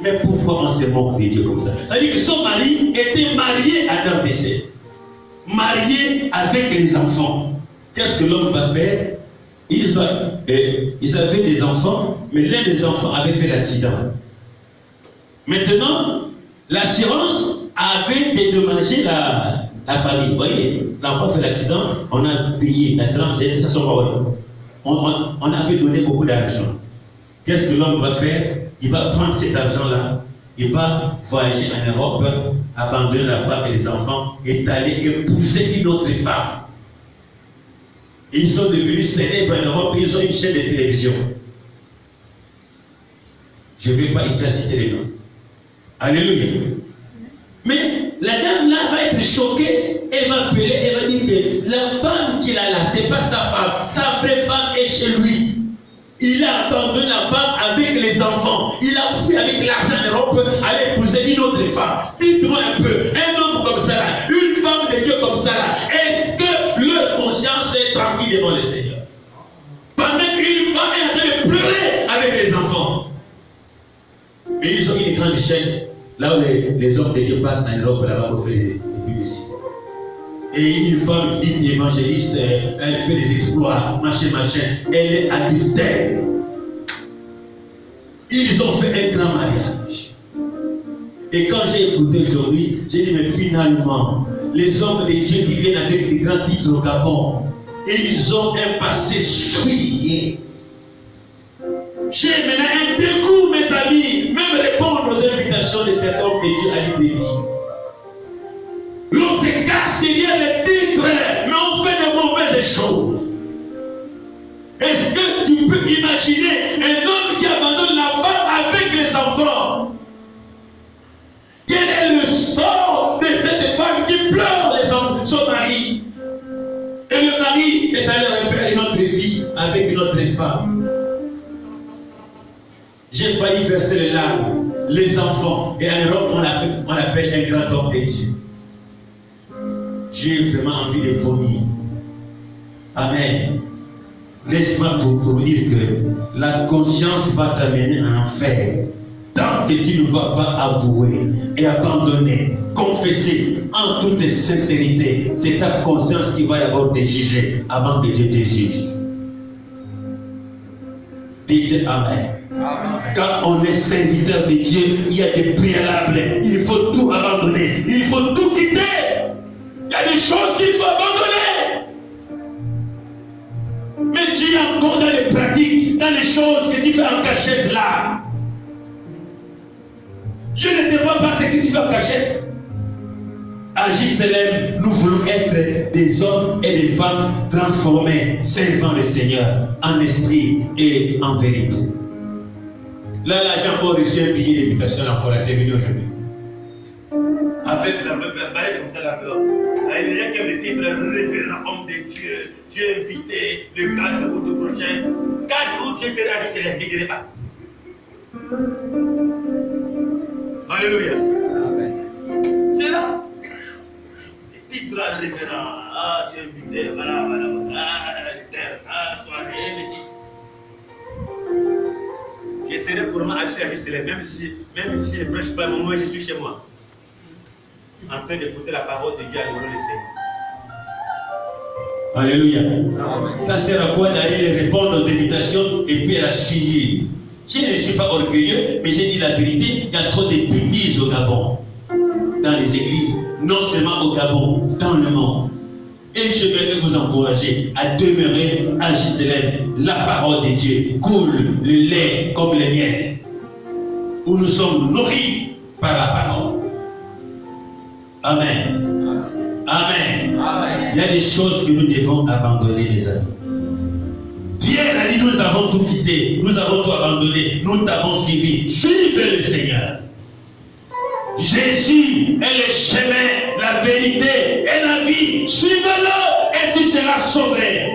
mais pourquoi on se moque de Dieu comme ça? C'est-à-dire que son mari était marié à leur décès, marié avec les enfants. Qu'est-ce que l'homme va faire? Ils avaient des enfants, mais l'un des enfants avait fait l'accident. Maintenant, l'assurance avait dédommagé la famille. Vous voyez, l'enfant fait l'accident, on a payé, l'assurance, ça son rôle. On avait donné beaucoup d'argent. Qu'est-ce que l'homme va faire? Il va prendre cet argent-là, il va voyager en Europe, abandonner la femme et les enfants, et aller épouser une autre femme. Ils sont devenus célèbres en Europe, ils ont une chaîne de télévision. Je ne vais pas ici citer les noms. Alléluia. Mais la dame là va être choquée, elle va appeler, elle va dire que la femme qu'il a là, ce n'est pas sa femme, sa vraie femme est chez lui. Il a abandonné la femme avec les enfants. Il a fui avec l'argent en Europe, aller épouser une autre femme. Dites-moi un peu, un homme comme ça là, une femme de Dieu comme ça là, est-ce que leur conscience est tranquille devant le Seigneur? Pendant qu'une femme est en train de pleurer avec les enfants. Mais ils ont une grande chaîne, là où les hommes de Dieu passent en Europe, là-bas pour faire des publicités. Et une femme dite évangéliste, elle fait des exploits, machin, elle est adultère. Ils ont fait un grand mariage. Et quand j'ai écouté aujourd'hui, j'ai dit, mais finalement, les hommes de Dieu qui viennent avec des grands titres au Gabon, ils ont un passé souillé. J'ai maintenant un dégoût, mes amis, même répondre aux invitations de cet homme que Dieu a libéré. L'on se cache derrière les titres, mais on fait de mauvaises choses. Est-ce que tu peux imaginer un homme qui abandonne la femme avec les enfants? Quel est le sort de cette femme qui pleure son mari? Et le mari est allé refaire une autre fille avec une autre femme. J'ai failli verser les larmes, les enfants, et en Europe on appelle un grand homme de Dieu. J'ai vraiment envie de vomir. Amen. Laisse-moi pour dire que la conscience va t'amener en enfer. Tant que tu ne vas pas avouer et abandonner, confesser en toute sincérité, c'est ta conscience qui va d'abord te juger avant que Dieu te juge. Dites Amen. Quand on est serviteur de Dieu, il y a des préalables. Il faut tout abandonner. Il faut tout quitter. Il y a des choses qu'il faut abandonner. Mais tu es encore dans les pratiques, dans les choses que tu fais en cachette là. Je ne te vois pas ce que tu fais en cachette. À JCLM, nous voulons être des hommes et des femmes transformés, servant le Seigneur en esprit et en vérité. Là, j'ai encore reçu un billet d'invitation encore à venu aujourd'hui. Avec la baisse comme ça, la peur. Il y a comme le titre révérend homme de Dieu. Dieu invité le 4 août prochain. 4 août, je serai à JCLM, je ne dirai pas. Alléluia. C'est là. Le titre de révérend. Ah, tu es invité, voilà. Soirée, métier. Je serai pour moi assis à JCLM, même si je ne prêche pas, moi je suis chez moi. En train d'écouter la parole de Dieu à nous le Seigneur. Alléluia. Ça sert à quoi d'aller répondre aux invitations et puis à la suivre? Je ne suis pas orgueilleux, mais j'ai dit la vérité, il y a trop de bêtises au Gabon, dans les églises, non seulement au Gabon, dans le monde. Et je vais vous encourager à demeurer à JCLM. La parole de Dieu coule le lait comme le miel, où nous sommes nourris par la parole. Amen. Amen. Amen. Il y a des choses que nous devons abandonner, les amis. Pierre a dit, nous avons tout quitté, nous avons tout abandonné, nous t'avons suivi. Suivez le Seigneur. Jésus est le chemin, la vérité et la vie. Suivez-le et tu seras sauvé.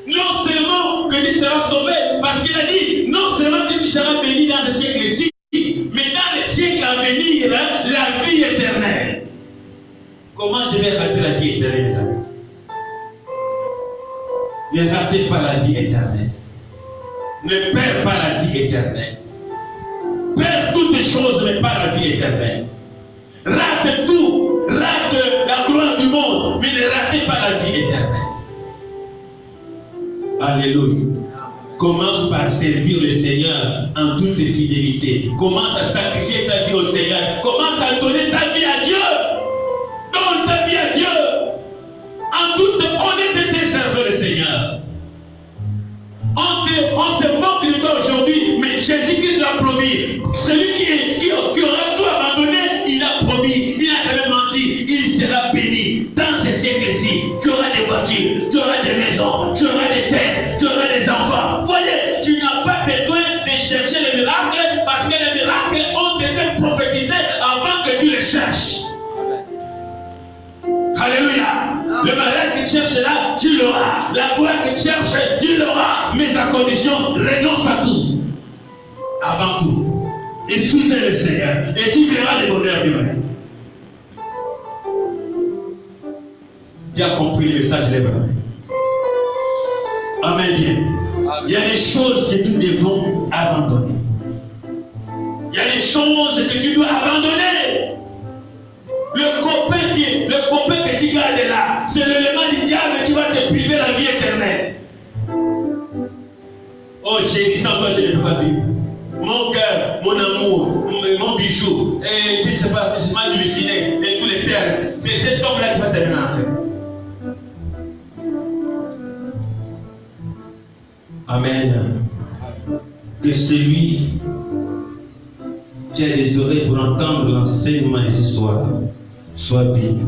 Non seulement que tu seras sauvé, parce qu'il a dit, non seulement que tu seras béni dans le siècle-ci, mais dans le siècle à venir, la vie éternelle. Comment je vais rater la vie éternelle, les amis? Ne ratez pas la vie éternelle. Ne perds pas la vie éternelle. Perds toutes les choses, mais pas la vie éternelle. Rate tout. Rate la gloire du monde, mais ne ratez pas la vie éternelle. Alléluia. Commence par servir le Seigneur en toute fidélité. Commence à sacrifier ta vie au Seigneur. Commence à donner ta vie à Dieu. Donne ta vie à Dieu. En toute honnêteté, servez le Seigneur. On se moque de toi aujourd'hui, mais Jésus-Christ l'a promis. Celui qui aura tout abandonné, il a promis. Il n'a jamais menti. Il sera béni. Dans ce siècle-ci, tu auras des voitures, tu auras des maisons, tu auras des terres, tu auras des enfants. Voyez, tu n'as pas besoin de chercher les miracles parce que les miracles ont été prophétisés avant que tu les cherches. Alléluia. Le mariage que tu cherches là, tu l'auras. La gloire que tu cherches, tu l'auras. Mais à condition, renonce à tout. Avant tout. Et suivez le Seigneur. Et tu verras les bonheurs du monde. Tu as compris le message des frères. Amen. Il y a des choses que nous devons abandonner. Il y a des choses que tu dois abandonner. Le copain que tu gardes là, c'est l'élément du diable qui va te priver la vie éternelle. Oh, j'ai dit ça encore, je ne peux pas vivre. Mon cœur, mon amour, mon bijou, et je ne sais pas, je m'ai halluciné, et tous les termes, c'est cet homme-là qui va terminer en enfer. Amen. Que celui qui a des oreilles pour entendre l'enseignement des histoires soit béni.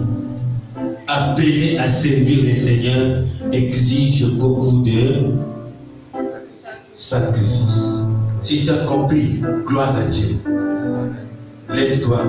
Appelé à servir le Seigneur exige beaucoup de sacrifice. Si tu as compris, gloire à Dieu. Lève-toi.